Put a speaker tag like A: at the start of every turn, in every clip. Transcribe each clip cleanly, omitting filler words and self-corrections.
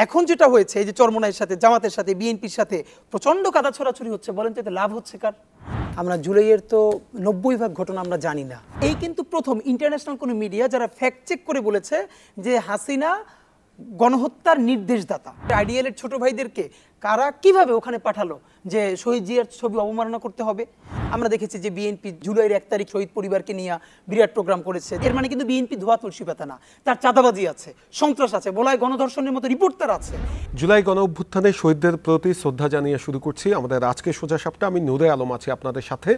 A: এখন যেটা হয়েছে এই যে চরমোনাইয়ের সাথে জামাতের সাথে বিএনপির সাথে প্রচণ্ড কাদা ছড়াছড়ি হচ্ছে, বলেন তো এতে লাভ হচ্ছে কার? আমরা জুলাইয়ের তো 90% ঘটনা আমরা জানি না। এই কিন্তু প্রথম ইন্টারন্যাশনাল কোনো মিডিয়া যারা ফ্যাক্ট চেক করে বলেছে যে হাসিনা গণহত্যার নির্দেশদাতা। আইডিএলের ছোট ভাইদেরকে কারা কিভাবে ওখানে পাঠালো যে শহীদ জিয়ার ছবি অবমাননা করতে হবে? আমরা দেখেছি যে বিএনপি জুলাইয়ের 1 তারিখ শহীদ পরিবারকে নিয়ে বিরাট প্রোগ্রাম করেছে। এর মানে কিন্তু বিএনপি ধোয়া তুলসী পাতা না, তার চাঁদাবাজি আছে, সন্ত্রাস আছে, বলায় গণধর্ষণের মতো রিপোর্ট তার আছে।
B: জুলাই গণ অভ্যুত্থানে শহীদদের প্রতি শ্রদ্ধা জানিয়ে শুরু করছি আমাদের আজকে সোজা সাপটা। আমি নূরে আলম আছি আপনাদের সাথে।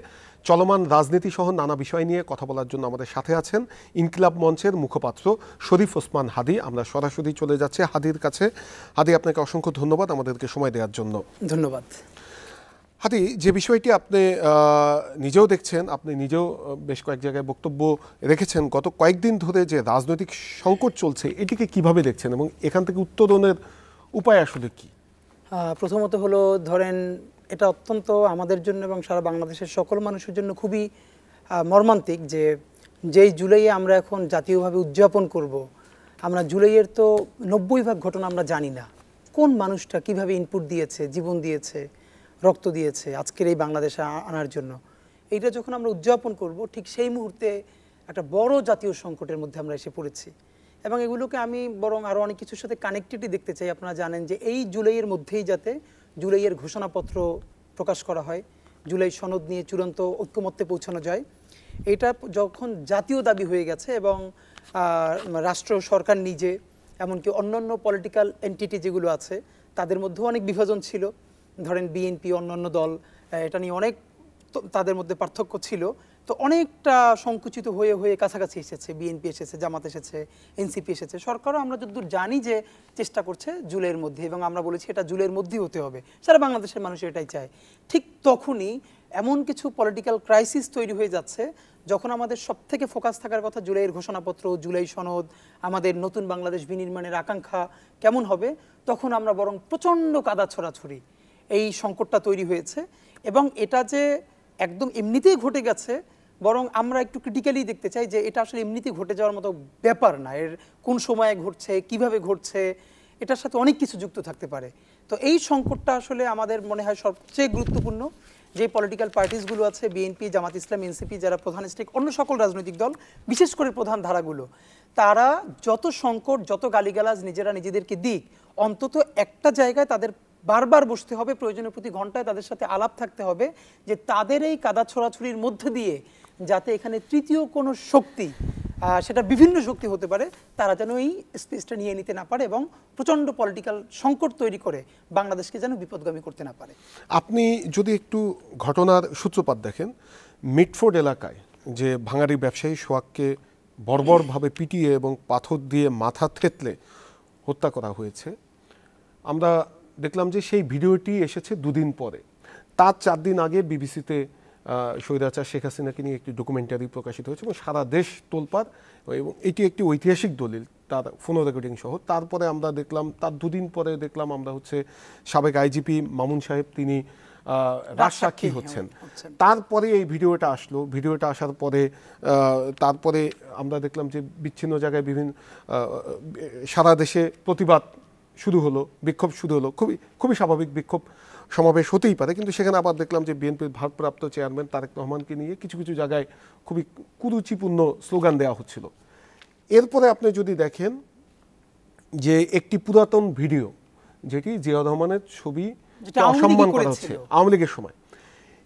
B: চলমান রাজনীতি সহ নানা বিষয় নিয়ে কথা বলার জন্য আমাদের সাথে আছেন ইনকিলাব মঞ্চের মুখপাত্র শরীফ ওসমান হাদী। আমরা সরাসরি চলে যাচ্ছি হাদীর কাছে। হাদী, আপনাকে অসংখ্য ধন্যবাদ আমাদেরকে সময় দেওয়ার জন্য।
A: ধন্যবাদ।
B: হাদী, যে বিষয়টি আপনি নিজেও দেখছেন, আপনি নিজেও বেশ কয়েক জায়গায় বক্তব্য রেখেছেন, গত কয়েকদিন ধরে যে রাজনৈতিক সংকট চলছে এটিকে কিভাবে দেখছেন এবং এখান থেকে উত্তরণের উপায় আসলে কি?
A: প্রথমত হলো, ধরেন এটা অত্যন্ত আমাদের জন্য এবং সারা বাংলাদেশের সকল মানুষের জন্য খুবই মর্মান্তিক যে যেই জুলাইয়ে আমরা এখন জাতীয়ভাবে উদযাপন করব, আমরা জুলাইয়ের তো 90% ঘটনা আমরা জানি না। কোন মানুষটা কিভাবে ইনপুট দিয়েছে, জীবন দিয়েছে, রক্ত দিয়েছে আজকের এই বাংলাদেশে আনার জন্য। এইটা যখন আমরা উদযাপন করব, ঠিক সেই মুহূর্তে একটা বড় জাতীয় সংকটের মধ্যে আমরা এসে পড়েছি। এবং এগুলোকে আমি বরং আরও অনেক কিছুর সাথে কানেক্টিভিটি দেখতে চাই। আপনারা জানেন যে এই জুলাইয়ের মধ্যেই যাতে জুলাইয়ের ঘোষণাপত্র প্রকাশ করা হয়, জুলাই সনদ নিয়ে চূড়ান্ত ঐক্যমত্যে পৌঁছানো যায়। এটা যখন জাতীয় দাবি হয়ে গেছে এবং রাষ্ট্র সরকার নিজে এমনকি অন্যান্য পলিটিক্যাল এন্টিটি যেগুলো আছে তাদের মধ্যেও অনেক বিভাজন ছিল। ধরেন বিএনপি, অন্যান্য দল, এটা নিয়ে অনেক তাদের মধ্যে পার্থক্য ছিল। তো অনেকটা সংকুচিত হয়ে হয়ে কাছাকাছি এসেছে, বিএনপি এসেছে, জামাত এসেছে, এনসিপি এসেছে। সরকারও আমরা যতদূর জানি যে চেষ্টা করছে জুলাইয়ের মধ্যে, এবং আমরা বলেছি এটা জুলাইয়ের মধ্যেই হতে হবে, সারা বাংলাদেশের মানুষ এটাই চায়। ঠিক তখনই এমন কিছু পলিটিক্যাল ক্রাইসিস তৈরি হয়ে যাচ্ছে যখন আমাদের সবথেকে ফোকাস থাকার কথা জুলাইয়ের ঘোষণাপত্র, জুলাই সনদ, আমাদের নতুন বাংলাদেশ বিনির্মাণের আকাঙ্ক্ষা কেমন হবে, তখন আমরা বরং প্রচণ্ড কাদা ছড়াছড়ি এই সংকটটা তৈরি হয়েছে। এবং এটা যে একদম এমনিতেই ঘটে গেছে, বরং আমরা একটু ক্রিটিক্যালি দেখতে চাই যে এটা আসলে এমনিতেই ঘটে যাওয়ার মতো ব্যাপার না। এর কোন সময়ে ঘটছে, কিভাবে ঘটছে, এটার সাথে অনেক কিছু যুক্ত থাকতে পারে। তো এই সংকটটা আসলে আমাদের মনে হয় সবচেয়ে গুরুত্বপূর্ণ। যে পলিটিক্যাল পার্টিসগুলো আছে, বিএনপি, জামাত ইসলাম, এনসিপি, যারা প্রধান স্টেক, অন্য সকল রাজনৈতিক দল, বিশেষ করে প্রধান ধারাগুলো, তারা যত সংকট, যত গালিগালাজ নিজেরা নিজেদেরকে দিক, অন্তত একটা জায়গায় তাদের বারবার বসতে হবে, প্রয়োজনের প্রতি ঘন্টায় তাদের সাথে আলাপ থাকতে হবে যে তাদের এই কাদা ছড়াছড়ির মধ্যে দিয়ে যাতে এখানে তৃতীয় কোনো শক্তি, সেটা বিভিন্ন শক্তি হতে পারে, তারা যেন এই স্পেসটা নিয়ে নিতে না পারে এবং প্রচণ্ড পলিটিক্যাল সংকট তৈরি করে বাংলাদেশকে যেন বিপদগামী করতে না পারে।
B: আপনি যদি একটু ঘটনার সূত্রপাত দেখেন, মিটফোর্ড এলাকায় যে ভাঙাড়ি ব্যবসায়ী সোহাগকে বর্বরভাবে পিটিয়ে এবং পাথর দিয়ে মাথা থেতলে হত্যা করা হয়েছে, আমরা দেখলাম যে সেই ভিডিওটি এসেছে দুদিন পরে। তার 4 দিন আগে বিবিসিতে স্বৈরাচার শেখ হাসিনাকে নিয়ে একটি ডকুমেন্টারি প্রকাশিত হয়েছে এবং সারা দেশ তোলপাড়, এবং এটি একটি ঐতিহাসিক দলিল, তার ফোনো রেকর্ডিং সহ। তারপরে আমরা দেখলাম, তার দুদিন পরে দেখলাম আমরা সাবেক আইজিপি মামুন সাহেব তিনি রাজসাক্ষী হচ্ছেন। তারপরে এই ভিডিওটা আসলো। ভিডিওটা আসার পরে তারপরে আমরা দেখলাম যে বিচ্ছিন্ন জায়গায় বিভিন্ন সারা দেশে প্রতিবাদ শুরু হলো, বিক্ষোভ শুরু হলো। খুবই স্বাভাবিক, বিক্ষোভ সমাবেশ হতেই পারে, কিন্তু সেখানে আবার দেখলাম যে বিএনপির ভারপ্রাপ্ত চেয়ারম্যান তারেক রহমানকে নিয়ে কিছু কিছু জায়গায় খুবই কুরুচিপূর্ণ স্লোগান দেওয়া হচ্ছিল। এরপরে আপনি যদি দেখেন যে একটি পুরাতন ভিডিও, যেটি জিয়া রহমানের ছবি অসম্মান করা হচ্ছে আওয়ামী লীগের সময়,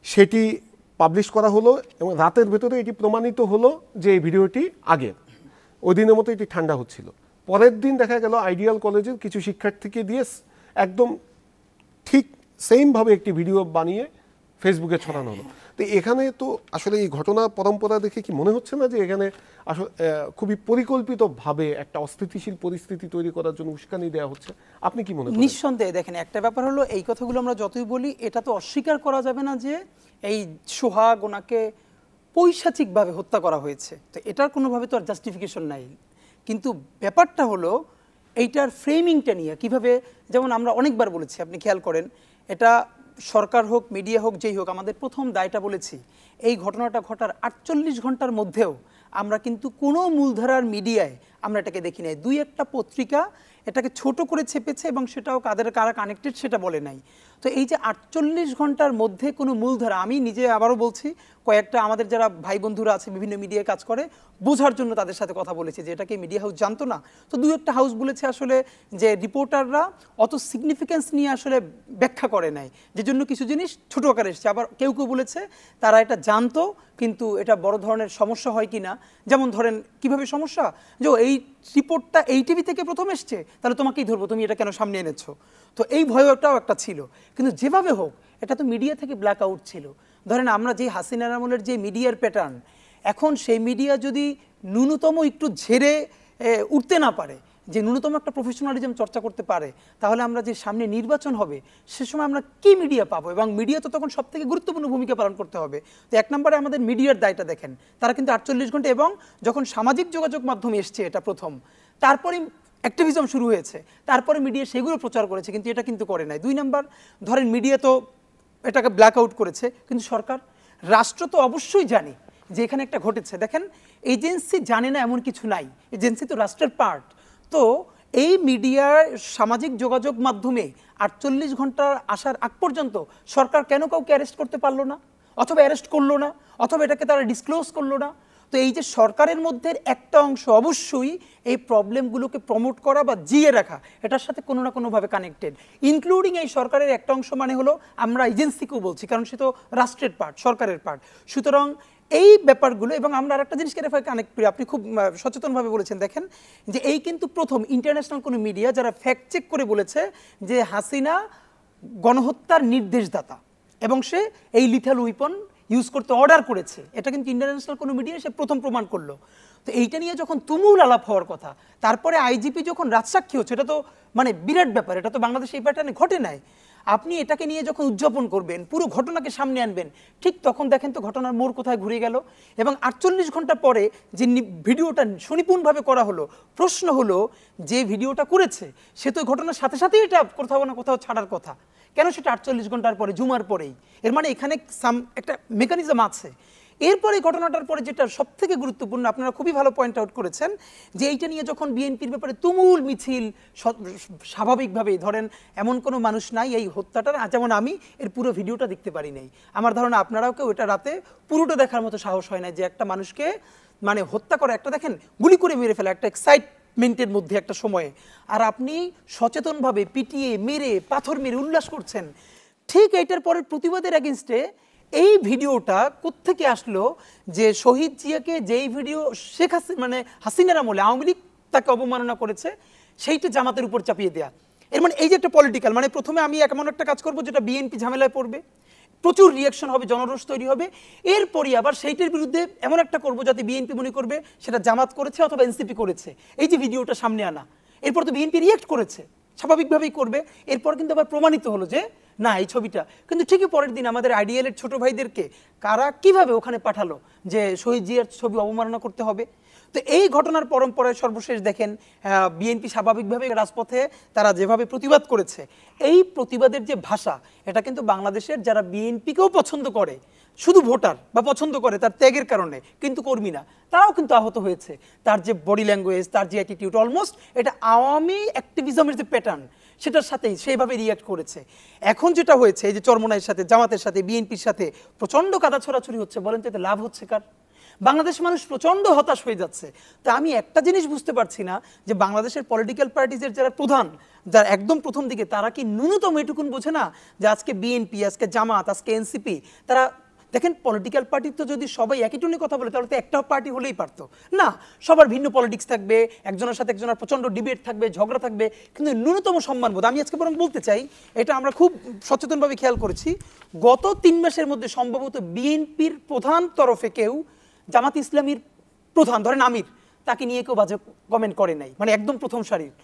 B: সেটি পাবলিশ করা হলো এবং রাতের ভেতরে এটি প্রমাণিত হলো যে এই ভিডিওটি আগের, ওই দিনের মতো এটি ঠান্ডা হচ্ছিল। পরের দিন দেখা গেল আইডিয়াল কলেজের কিছু শিক্ষার্থীকে দিয়ে একদম ঠিক সেমভাবে একটি ভিডিও বানিয়ে ফেসবুকে ছড়ানো হলো। তো এখানে তো আসলে এই ঘটনা পরম্পরা দেখে কি মনে হচ্ছে না যে এখানে আসলে খুবই পরিকল্পিতভাবে একটা অস্থিতিশীল পরিস্থিতি তৈরি করার জন্য উস্কানি দেওয়া হচ্ছে? আপনি কি মনে করেন?
A: নিঃসন্দেহে দেখেন, একটা ব্যাপার হলো, এই কথাগুলো আমরা যতই বলি এটা তো অস্বীকার করা যাবে না যে এই সোহাগ ওনাকে পৈশাচিকভাবে হত্যা করা হয়েছে। তো এটার কোনোভাবে তো আর জাস্টিফিকেশন নাই। কিন্তু ব্যাপারটা হলো এইটার ফ্রেমিংটা নিয়ে কিভাবে, যেমন আমরা অনেকবার বলেছি, আপনি খেয়াল করেন, এটা সরকার হোক, মিডিয়া হোক, যেই হোক, আমাদের প্রথম দায়টা বলেছি, এই ঘটনাটা ঘটার 48 ঘন্টার মধ্যেও আমরা কিন্তু কোনো মূলধারার মিডিয়ায় আমরা এটাকে দেখি নাই। 2-1টা পত্রিকা এটাকে ছোট করে ছেপেছে এবং সেটাও কারা কানেক্টেড সেটা বলে নাই। তো এই যে 48 ঘন্টার মধ্যে কোনো মূলধারা, আমি নিজে আবারও বলছি, কয়েকটা আমাদের যারা ভাই বন্ধুরা আছে বিভিন্ন মিডিয়ায় কাজ করে, বোঝার জন্য তাদের সাথে কথা বলেছে যে এটাকে মিডিয়া হাউস জানতো না। তো দু একটা হাউস বলেছে আসলে যে রিপোর্টাররা অত সিগনিফিক্যান্স নিয়ে আসলে ব্যাখ্যা করে নাই, যে জন্য কিছু জিনিস ছোটো আকারে এসছে। আবার কেউ কেউ বলেছে তারা এটা জানতো কিন্তু এটা বড় ধরনের সমস্যা হয় কি না। যেমন ধরেন কিভাবে সমস্যা, যে এই রিপোর্টটা এই টিভি থেকে প্রথম এসছে, তাহলে তোমাকেই ধরবো, তুমি এটা কেন সামনে এনেছো। তো এই ভয়টাও একটা ছিল। কিন্তু যেভাবে হোক এটা তো মিডিয়া থেকে ব্ল্যাক আউট ছিল। ধরেন আমরা যে হাসিনা আমলের যে মিডিয়ার প্যাটার্ন, এখন সেই মিডিয়া যদি ন্যূনতম একটু ঝেড়ে উঠতে না পারে, যে ন্যূনতম একটা প্রফেশনালিজম চর্চা করতে পারে, তাহলে আমরা যে সামনে নির্বাচন হবে সে সময় আমরা কি মিডিয়া পাবো। এবং মিডিয়া তো তখন সব থেকে গুরুত্বপূর্ণ ভূমিকা পালন করতে হবে। তো এক নম্বরে আমাদের মিডিয়ার দায়টা দেখেন, তারা কিন্তু 48 ঘন্টা, এবং যখন সামাজিক যোগাযোগ মাধ্যমে এসছে এটা প্রথম, তারপরে অ্যাক্টিভিজম শুরু হয়েছে, তারপরে মিডিয়া সেগুলো প্রচার করেছে, কিন্তু এটা কিন্তু করে নাই। দুই নম্বর, ধরেন মিডিয়া তো এটাকে ব্ল্যাক আউট করেছে, কিন্তু সরকার রাষ্ট্র তো অবশ্যই জানে যে এখানে একটা ঘটেছে। দেখেন এজেন্সি জানে না এমন কিছু নাই, এজেন্সি তো রাষ্ট্রের পার্ট। তো এই মিডিয়ার সামাজিক যোগাযোগ মাধ্যমে 48 ঘন্টা আসার আগ পর্যন্ত সরকার কেন কাউকে অ্যারেস্ট করতে পারলো না, অথবা অ্যারেস্ট করলো না, অথবা এটাকে তারা ডিসক্লোজ করলো না। তো এই যে সরকারের মধ্যে একটা অংশ অবশ্যই এই প্রবলেমগুলোকে প্রমোট করা বা জিয়ে রাখা, এটার সাথে কোনো না কোনোভাবে কানেক্টেড। ইনক্লুডিং এই সরকারের একটা অংশ মানে হলো আমরা এজেন্সিকেও বলছি, কারণ সে তো রাষ্ট্রের পার্ট, সরকারের পার্ট। সুতরাং এই ব্যাপারগুলো, এবং আমরা আরেকটা জিনিসকে রেফার কানেক্ট করি, আপনি খুব সচেতনভাবে বলেছেন। দেখেন যে এই কিন্তু প্রথম ইন্টারন্যাশনাল কোনো মিডিয়া যারা ফ্যাক্ট চেক করে বলেছে যে হাসিনা গণহত্যার নির্দেশদাতা এবং সে এই লিথাল উইপন ইউজ করতে অর্ডার করেছে, এটা কিন্তু ইন্টারন্যাশনাল কোনো মিডিয়া সে প্রথম প্রমাণ করলো। তো এইটা নিয়ে যখন তুমুল আলাপ হওয়ার কথা, তারপরে আইজিপি যখন রাজসাক্ষী হচ্ছে, এটা তো মানে বিরাট ব্যাপার, এটা তো বাংলাদেশে এই প্যাটার্নে ঘটে নাই। আপনি এটাকে নিয়ে যখন উদযাপন করবেন, পুরো ঘটনাকে সামনে আনবেন, ঠিক তখন দেখেন তো ঘটনার মোড় কোথায় ঘুরে গেল। এবং 48 ঘন্টা পরে যে ভিডিওটা সুনিপুণভাবে করা হলো, প্রশ্ন হলো যে ভিডিওটা করেছে সে তো ঘটনার সাথে সাথেই এটা কোথাও না কোথাও ছাড়ার কথা, কেন সেটা 48 ঘন্টার পরে, জুমার পরেই? এর মানে এখানে একটা মেকানিজম আছে। এরপরে ঘটনাটার পরে যেটা সব থেকে গুরুত্বপূর্ণ, আপনারা খুবই ভালো পয়েন্ট আউট করেছেন, যে এইটা নিয়ে যখন বিএনপির ব্যাপারে তুমুল মিছিল, স্বাভাবিকভাবেই ধরেন এমন কোনো মানুষ নাই এই হত্যাটার, যেমন আমি এর পুরো ভিডিওটা দেখতে পারি নাই, আমার ধারণা আপনারাও কেউ এটা রাতে পুরোটা দেখার মতো সাহস হয় না, যে একটা মানুষকে মানে হত্যা করে, একটা দেখেন গুলি করে মেরে ফেলা, একটা এক্সাইটমেন্টের মধ্যে একটা সময়ে, আর আপনি সচেতনভাবে পিটিয়ে মেরে পাথর মেরে উল্লাস করছেন। ঠিক এইটার পরের প্রতিবাদের এগেনস্টে এই ভিডিওটা কোত্থেকে আসলো, যে শহীদ জিয়াকে যেই ভিডিও শেখ হাসিনা মানে হাসিনার আমলে আওয়ামী লীগ তাকে অবমাননা করেছে, সেইটা জামাতের উপর চাপিয়ে দেয়া। এর মানে এই যে একটা পলিটিক্যাল, মানে প্রথমে আমি এমন একটা কাজ করবো যেটা বিএনপি ঝামেলায় পড়বে, প্রচুর রিয়াকশন হবে, জনরোষ তৈরি হবে, এরপরই আবার সেইটার বিরুদ্ধে এমন একটা করবো যাতে বিএনপি মনে করবে সেটা জামাত করেছে অথবা এনসিপি করেছে। এই যে ভিডিওটা সামনে আনা, এরপর তো বিএনপি রিয়াক্ট করেছে, স্বাভাবিকভাবেই করবে। এরপর কিন্তু আবার প্রমাণিত হলো যে না, এই ছবিটা কিন্তু ঠিকই পরের দিন আমাদের আইডিএলের ছোট ভাইদেরকে কারা কিভাবে ওখানে পাঠালো যে শহীদ জিয়ার ছবি অবমাননা করতে হবে। তো এই ঘটনার পরম্পরায় সর্বশেষ দেখেন বিএনপি স্বাভাবিকভাবে রাজপথে তারা যেভাবে প্রতিবাদ করেছে, এই প্রতিবাদের যে ভাষা, এটা কিন্তু বাংলাদেশের যারা বিএনপিকেও পছন্দ করে, শুধু ভোটার বা পছন্দ করে তার ত্যাগের কারণে, কিন্তু কর্মী না, তারাও কিন্তু আহত হয়েছে। তার যে বডি ল্যাঙ্গুয়েজ, তার যে অ্যাটিটিউড, অলমোস্ট এটা আওয়ামী অ্যাক্টিভিজমের যে প্যাটার্ন সেটার সাথেই সেইভাবে রিয়াক্ট করেছে। এখন যেটা হয়েছে, এই যে চরমোনাইয়ের সাথে, জামাতের সাথে, বিএনপির সাথে প্রচণ্ড কাদা ছড়াছড়ি হচ্ছে, বলেন তো এতে লাভ হচ্ছে কার? বাংলাদেশ মানুষ প্রচণ্ড হতাশ হয়ে যাচ্ছে। তা আমি একটা জিনিস বুঝতে পারছি না, যে বাংলাদেশের পলিটিক্যাল পার্টিজের যারা প্রধান, যারা একদম প্রথম দিকে, তারা কি ন্যূনতম এটুকুন বোঝে না যে আজকে বিএনপি, আজকে জামাত, আজকে এনসিপি, তারা দেখেন পলিটিক্যাল পার্টি তো যদি সবাই একই টনে কথা বলে তাহলে তো একটা পার্টি হলেই পারতো না, সবার ভিন্ন পলিটিক্স থাকবে, একজনের সাথে একজনের প্রচণ্ড ডিবেট থাকবে, ঝগড়া থাকবে, কিন্তু ন্যূনতম সম্মানবোধ। আমি আজকে বরং বলতে চাই, এটা আমরা খুব সচেতনভাবে খেয়াল করেছি, গত 3 মাসের মধ্যে সম্ভবত বিএনপির প্রধান তরফে কেউ জামাত ইসলামীর প্রধান, ধরেন আমির, তাকে নিয়ে কেউ বাজে কমেন্ট করে নাই, মানে একদম প্রথম সারির।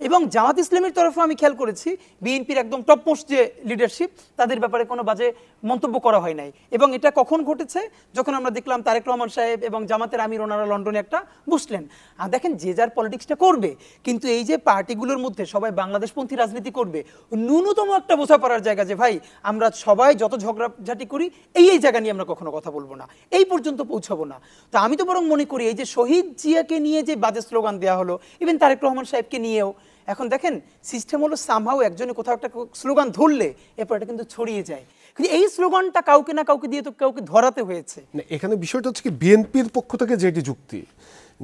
A: এবং জামাত ইসলামের তরফে আমি খেয়াল করেছি বিএনপির একদম টপমোস্ট যে লিডারশিপ, তাদের ব্যাপারে কোনো বাজে মন্তব্য করা হয় নাই। এবং এটা কখন ঘটেছে, যখন আমরা দেখলাম তারেক রহমান সাহেব এবং জামাতের আমির ওনারা লন্ডনে একটা বসলেন। আর দেখেন যে যার পলিটিক্সটা করবে, কিন্তু এই যে পার্টিগুলোর মধ্যে সবাই বাংলাদেশপন্থী রাজনীতি করবে, ন্যূনতম একটা বোঝাপড়ার জায়গা, যে ভাই আমরা সবাই যত ঝগড়াঝাটি করি এই জায়গা নিয়ে আমরা কখনো কথা বলবো না, এই পর্যন্ত পৌঁছাবো না। তো আমি তো বরং মনে করি এই যে শহীদ জিয়াকে নিয়ে যে বাজে স্লোগান দেওয়া হলো, ইভেন তারেক রহমান সাহেবকে নিয়েও, এখন দেখেন সিস্টেম হলো সামহাও একজনে কোথাও একটা স্লোগান ধরলে এরপর এটা কিন্তু ছড়িয়ে যায়, কিন্তু এই স্লোগানটা কাউকে না কাউকে দিয়ে তো কাউকে ধরাতে হয়েছে।
B: এখানে বিষয়টা হচ্ছে কি, বিএনপির পক্ষ থেকে যেটি যুক্তি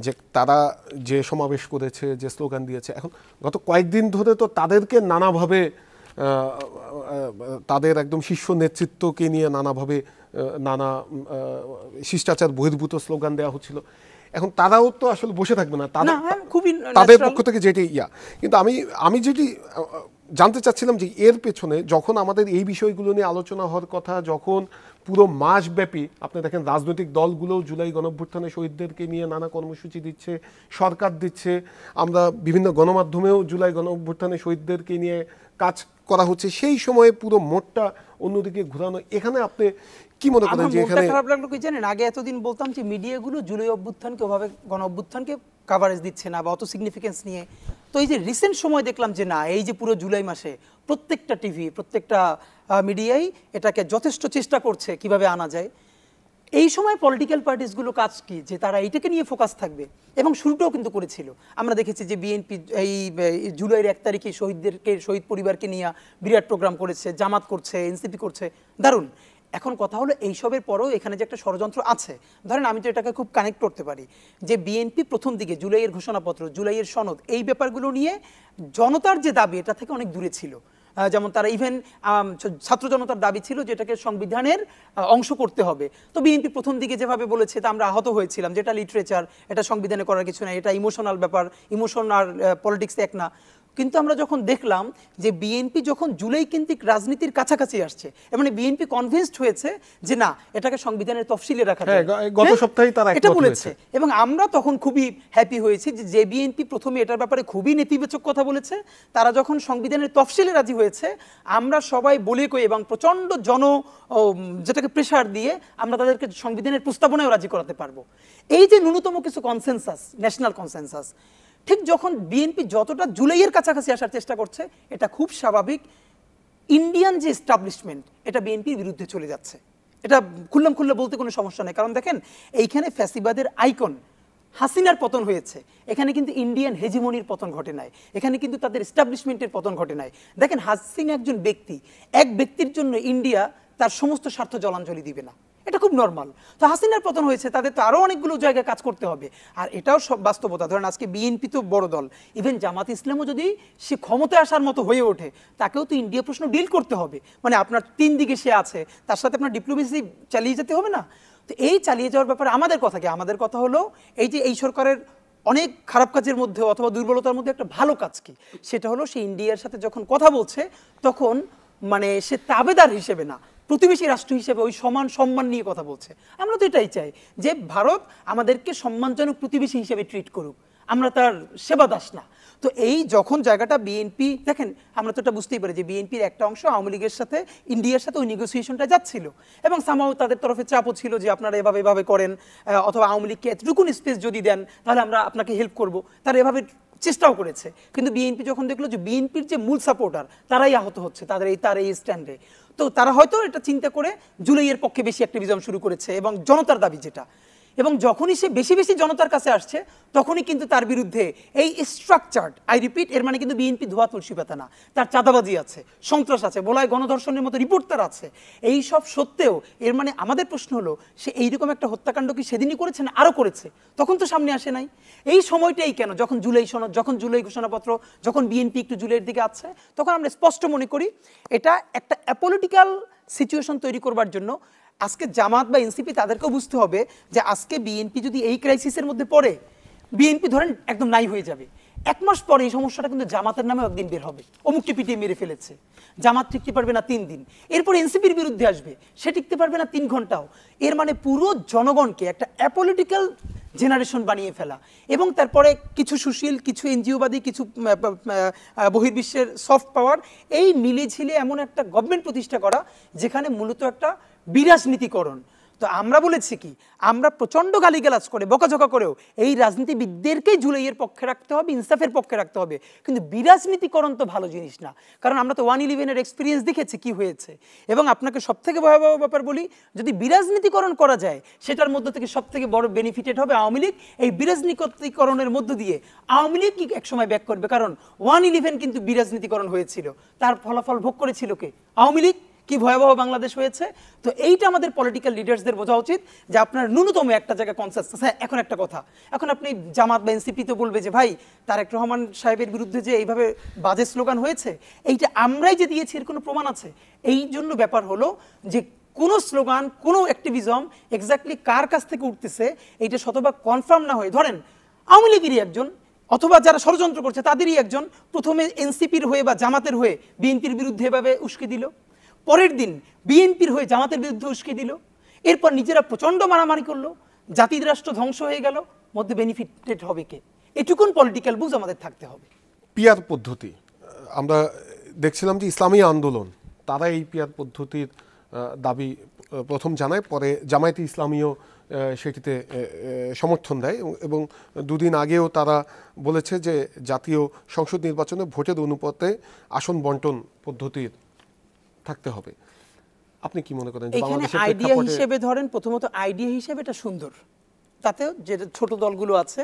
B: যে তারা যে সমাবেশ করেছে, যে স্লোগান দিয়েছে, এখন গত কয়েকদিন ধরে তো তাদেরকে নানাভাবে তাদের একদম শীর্ষ নেতৃত্বকে নিয়ে নানাভাবে নানা শিষ্টাচার বহির্ভূত স্লোগান দেওয়া হচ্ছিল। এখন তারাও তো আসলে বসে থাকবে না, তাদের পক্ষ থেকে যেটি কিন্তু আমি যেটি জানতে চাচ্ছিলাম যে এর পেছনে যখন আমাদের এই বিষয়গুলো নিয়ে আলোচনা হওয়ার কথা, যখন পুরো মাসব্যাপী আপনি দেখেন রাজনৈতিক দলগুলো জুলাই গণঅভ্যুত্থানে শহীদদেরকে নিয়ে নানা কর্মসূচি দিচ্ছে, সরকার দিচ্ছে, আমরা বিভিন্ন গণমাধ্যমেও জুলাই গণঅভ্যুত্থানে শহীদদেরকে নিয়ে কাজ করা হচ্ছে, সেই সময়ে পুরো মোড়টা অন্যদিকে ঘোরানো, এখানে আপনি কি মনে করেন যে এখানে
A: খারাপ লাগলো কি জানেন, আগে এতদিন বলতাম যে মিডিয়াগুলো জুলাই অভ্যুত্থানকে ওভাবে গণঅভ্যুত্থানকে কাভারেজ দিচ্ছে না বা অত সিগনিফিকেন্স নিয়ে। তো এই যে রিসেন্ট সময় দেখলাম যে না, এই যে পুরো জুলাই মাসে প্রত্যেকটা টিভি, প্রত্যেকটা মিডিয়াই এটাকে যথেষ্ট চেষ্টা করছে কিভাবে আনা যায়। এই সময় পলিটিক্যাল পার্টিসগুলো কাজ কি, যে তারা এইটাকে নিয়ে ফোকাস থাকবে, এবং শুরুটাও কিন্তু করেছিল। আমরা দেখেছি যে বিএনপি এই জুলাইয়ের 1 তারিখে শহীদ পরিবারকে নিয়ে বিরাট প্রোগ্রাম করেছে, জামাত করছে, এনসিপি করছে, দারুণ। এখন কথা হলো এইসবের পরেও এখানে যে একটা ষড়যন্ত্র আছে, ধরেন আমি তো এটাকে খুব কানেক্ট করতে পারি যে বিএনপি প্রথম দিকে জুলাইয়ের ঘোষণাপত্র, জুলাইয়ের সনদ, এই ব্যাপারগুলো নিয়ে জনতার যে দাবি এটা থেকে অনেক দূরে ছিল। যেমন তারা ইভেন ছাত্র জনতার দাবি ছিল যেটাকে সংবিধানের অংশ করতে হবে। তো বিএনপি প্রথম দিকে যেভাবে বলেছে তা আমরা আহত হয়েছিলাম, যেটা লিটারেচার, এটা সংবিধানে করার কিছু না, এটা ইমোশনাল ব্যাপার, ইমোশন আর পলিটিক্স এক না। কিন্তু আমরা যখন দেখলাম যে বিএনপি যখন জুলাই কেন্দ্রিক রাজনীতির কাছাকাছি আসছে, মানে বিএনপি কনভিন্সড হয়েছে যে না, এটাকে সংবিধানের তফসিলে রাখা যায়,
B: গত সপ্তাহে তারা
A: এটা বলেছে, এবং আমরা তখন খুবই হ্যাপি হয়েছি যে বিএনপি প্রথমে এটার ব্যাপারে খুবই নেতিবাচক কথা বলেছে, তারা যখন সংবিধানের তফসিলে রাজি হয়েছে আমরা সবাই বলে কই এবং প্রচণ্ড যেটাকে প্রেশার দিয়ে আমরা তাদেরকে সংবিধানের প্রস্তাবনায় রাজি করাতে পারবো। এই যে ন্যূনতম কিছু কনসেনসাস, ন্যাশনাল কনসেনসাস, ঠিক যখন বিএনপি যতটা জুলাইয়ের কাছাকাছি আসার চেষ্টা করছে, এটা খুব স্বাভাবিক ইন্ডিয়ান যে এস্টাবলিশমেন্ট এটা বিএনপির বিরুদ্ধে চলে যাচ্ছে। এটা খুল্লাম খুল্লা বলতে কোনো সমস্যা নেই, কারণ দেখেন এইখানে ফ্যাসিবাদের আইকন হাসিনার পতন হয়েছে, এখানে কিন্তু ইন্ডিয়ান হেজিমনির পতন ঘটে নাই, এখানে কিন্তু তাদের এস্টাবলিশমেন্টের পতন ঘটে নাই। দেখেন হাসিনা একজন ব্যক্তি, এক ব্যক্তির জন্য ইন্ডিয়া তার সমস্ত স্বার্থ জলাঞ্জলি দিবে না, এটা খুব নর্মাল। তো হাসিনার পতন হয়েছে, তাদের তো আরও অনেকগুলো জায়গায় কাজ করতে হবে, আর এটাও সব বাস্তবতা। ধরেন আজকে বিএনপি তো বড় দল, ইভেন জামাত ইসলামও যদি সে ক্ষমতায় আসার মতো হয়ে ওঠে, তাকেও তো ইন্ডিয়া প্রশ্ন ডিল করতে হবে। মানে আপনার 3 দিকে সে আছে, তার সাথে আপনার ডিপ্লোমেসি চালিয়ে যেতে হবে না? তো এই চালিয়ে যাওয়ার ব্যাপারে আমাদের কথা কি? আমাদের কথা হলো এই যে এই সরকারের অনেক খারাপ কাজের মধ্যে অথবা দুর্বলতার মধ্যে একটা ভালো কাজ কি, সেটা হলো সে ইন্ডিয়ার সাথে যখন কথা বলছে তখন মানে সে তাবেদার হিসেবে না, প্রতিবেশী রাষ্ট্র হিসেবে ওই সমান সম্মান নিয়ে কথা বলছে। আমরা তো এটাই চাই যে ভারত আমাদেরকে সম্মানজনক প্রতিবেশী হিসেবে ট্রিট করুক, আমরা তার সেবা দাস না। তো এই যখন জায়গাটা বিএনপি, দেখেন আমরা তো এটা বুঝতেই পারি যে বিএনপির একটা অংশ আওয়ামী লীগের সাথে ইন্ডিয়ার সাথে ওই নেগোসিয়েশনটা যাচ্ছিল, এবং সামাও তাদের তরফে চাপও ছিল যে আপনারা এভাবে করেন, অথবা আওয়ামী লীগকে এতটুকুন স্পেস যদি দেন তাহলে আমরা আপনাকে হেল্প করব, তারা এভাবে চেষ্টাও করেছে। কিন্তু বিএনপি যখন দেখলো যে বিএনপির যে মূল সাপোর্টার তারাই আহত হচ্ছে তার এই স্ট্যান্ডে, তো তারা হয়তো এটা চিন্তা করে জুলাইয়ের পক্ষে বেশি অ্যাক্টিভিজম শুরু করেছে, এবং জনতার দাবি যেটা, এবং যখনই সে বেশি বেশি জনতার কাছে আসছে তখনই কিন্তু তার বিরুদ্ধে এই স্ট্রাকচার্ড, আই রিপিট, এর মানে কিন্তু বিএনপি ধোয়া তুলসী পাতা না, তার চাঁদাবাজি আছে, সন্ত্রাস আছে, বলায় গণধর্ষণের মতো রিপোর্ট তার আছে। এই সব সত্ত্বেও এর মানে আমাদের প্রশ্ন হলো সে এইরকম একটা হত্যাকাণ্ড কি সেদিনই করেছে না আরও করেছে? তখন তো সামনে আসে নাই। এই সময়টাই কেন, যখন জুলাই সনদ, যখন জুলাই ঘোষণাপত্র, যখন বিএনপি একটু জুলাইয়ের দিকে আসছে, তখন আমরা স্পষ্ট মনে করি এটা একটা অ্যাপলিটিক্যাল সিচুয়েশন তৈরি করবার জন্য আজকে জামাত বা এনসিপি তাদেরকেও বুঝতে হবে যে আজকে বিএনপি যদি এই ক্রাইসিসের মধ্যে পড়ে, বিএনপি ধরেন একদম নাই হয়ে যাবে, 1 মাস পরে এই সমস্যাটা কিন্তু জামাতের নামে একদিন বের হবে, অমুকটি পিটিয়ে মেরে ফেলেছে, জামাত টিকতে পারবে না 3 দিন, এরপর এনসিপির বিরুদ্ধে আসবে, সে টিকতে পারবে না 3 ঘন্টাও। এর মানে পুরো জনগণকে একটা অ্যাপলিটিক্যাল জেনারেশন বানিয়ে ফেলা, এবং তারপরে কিছু সুশীল, কিছু এনজিওবাদী, কিছু বহির্বিশ্বের সফট পাওয়ার, এই মিলে ঝিলে এমন একটা গভর্নমেন্ট প্রতিষ্ঠা করা যেখানে মূলত একটা বিরাজনীতিকরণ। তো আমরা বলেছি কি, আমরা প্রচণ্ড গালিগালাজ করে বকাঝকা করেও এই রাজনীতিবিদদেরকেই জুলাইয়ের পক্ষে রাখতে হবে, ইনসাফের পক্ষে রাখতে হবে, কিন্তু বিরাজনীতিকরণ তো ভালো জিনিস না। কারণ আমরা তো 1/11-এর এক্সপিরিয়েন্স দেখেছি কি হয়েছে। এবং আপনাকে সবথেকে ভয়াবহ ব্যাপার বলি, যদি বিরাজনীতিকরণ করা যায় সেটার মধ্য থেকে সবথেকে বড় বেনিফিটেড হবে আওয়ামী লীগ। এই বিরাজনীতিকরণের মধ্য দিয়ে আওয়ামী লীগ কি একসময় ব্যাক করবে, কারণ 1/11 কিন্তু বিরাজনীতিকরণ হয়েছিল, তার ফলাফল ভোগ করেছিল কে? আওয়ামী লীগ। কি ভয়াবহ বাংলাদেশ হয়েছে। তো এইটা আমাদের পলিটিক্যাল লিডার্সদের বোঝা উচিত যে আপনার ন্যূনতম একটা জায়গায় কনসেনসাস। হ্যাঁ, এখন একটা কথা, এখন আপনি জামাত বা এনসিপি তো বলবে যে ভাই তারেক রহমান সাহেবের বিরুদ্ধে যে এইভাবে বাজে স্লোগান হয়েছে, এইটা আমরাই যে দিয়েছি এর কোনো প্রমাণ আছে? এই জন্য ব্যাপার হলো যে কোনো স্লোগান, কোনো অ্যাক্টিভিজম এক্স্যাক্টলি কার কাছ থেকে উঠতেছে এইটা শতভাগ কনফার্ম না হয়ে, ধরেন আওয়ামী লীগেরই একজন অথবা যারা ষড়যন্ত্র করছে তাদেরই একজন প্রথমে এনসিপির হয়ে বা জামাতের হয়ে বিএনপির বিরুদ্ধে এভাবে উস্কে দিল, পরের দিন বিএনপির হয়ে জামাতের বিরুদ্ধে উস্কে দিল, এরপর নিজেরা প্রচণ্ড মারামারি করলো, জাতির রাষ্ট্র ধ্বংস হয়ে গেল, মধ্যে বেনিফিটেড হবে কে? এটুকুন পলিটিক্যাল বুঝ আমাদের থাকতে হবে।
B: পিয়ার পদ্ধতি আমরা দেখছিলাম যে ইসলামী আন্দোলন তারা এই পিয়ার পদ্ধতির দাবি প্রথম জানায়, পরে জামায়াতে ইসলামীও সেটিতে সমর্থন দেয় এবং দুদিন আগেও তারা বলেছে যে জাতীয় সংসদ নির্বাচনে ভোটের অনুপাতে আসন বন্টন পদ্ধতির থাকতে হবে। আপনি কি মনে করেন?
A: এখানে আইডিয়া হিসেবে ধরেন, প্রথমত আইডিয়া হিসেবে এটা সুন্দর, তাতেও যে ছোট দলগুলো আছে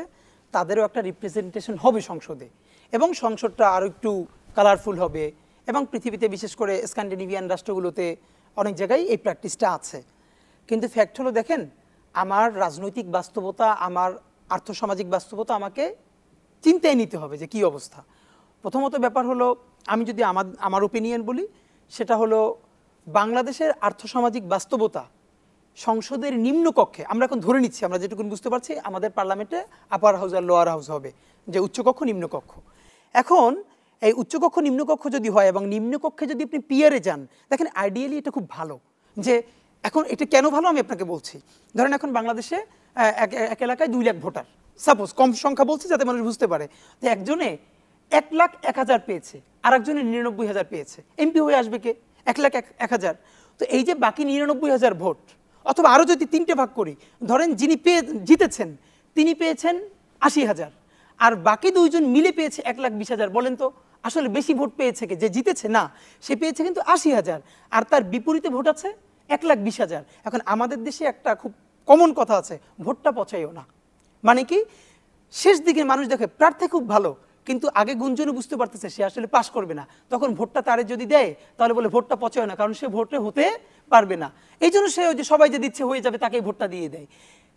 A: তাদেরও একটা রিপ্রেজেন্টেশন হবে সংসদে, এবং সংসদটা আরও একটু কালারফুল হবে, এবং পৃথিবীতে বিশেষ করে স্ক্যান্ডিনেভিয়ান রাষ্ট্রগুলোতে অনেক জায়গায় এই প্র্যাকটিসটা আছে। কিন্তু ফ্যাক্ট হলো, দেখেন আমার রাজনৈতিক বাস্তবতা, আমার আর্থসামাজিক বাস্তবতা আমাকে চিন্তায় নিতে হবে যে কি অবস্থা। প্রথমত ব্যাপার হলো, আমি যদি আমার ওপিনিয়ন বলি, সেটা হলো বাংলাদেশের আর্থসামাজিক বাস্তবতা সংসদের নিম্নকক্ষে, আমরা এখন ধরে নিচ্ছি, আমরা যেটুকু বুঝতে পারছি আমাদের পার্লামেন্টে আপার হাউস আর লোয়ার হাউস হবে, যে উচ্চকক্ষ নিম্নকক্ষ। এখন এই উচ্চকক্ষ নিম্নকক্ষ যদি হয় এবং নিম্নকক্ষে যদি আপনি পিয়ারে যান, দেখেন আইডিয়ালি এটা খুব ভালো। যে এখন এটা কেন ভালো আমি আপনাকে বলছি। ধরেন এখন বাংলাদেশে এক এলাকায় 2 লাখ ভোটার, সাপোজ, কম সংখ্যা বলছি যাতে মানুষ বুঝতে পারে, তো একজনে 1,01,000 পেয়েছে, আর একজনে 99,000 পেয়েছে, এমপি হয়ে আসবে কে? 1,01,000। তো এই যে বাকি 99,000 ভোট, অথবা আরও যদি 3টে ভাগ করি, ধরেন যিনি জিতেছেন তিনি পেয়েছেন 80,000, আর বাকি 2 জন মিলে পেয়েছে 1,20,000। বলেন তো আসলে বেশি ভোট পেয়েছে কে? যে জিতেছে না, সে পেয়েছে কিন্তু 80,000, আর তার বিপরীতে ভোট আছে 1,20,000। এখন আমাদের দেশে একটা খুব কমন কথা আছে, ভোটটা পচাইও না। মানে কি, শেষ দিকে মানুষ দেখে প্রার্থী খুব ভালো, কিন্তু আগে গুঞ্জনে বুঝতে পারতেছে সে আসলে পাশ করবে না, তখন ভোটটা তারে যদি দেয় তাহলে বলে ভোটটা পচায় না, কারণ সে ভোটে হতে পারবে না। এই জন্য সে ওই যে সবাই যে দিচ্ছে হয়ে যাবে তাকেই ভোটটা দিয়ে দেয়।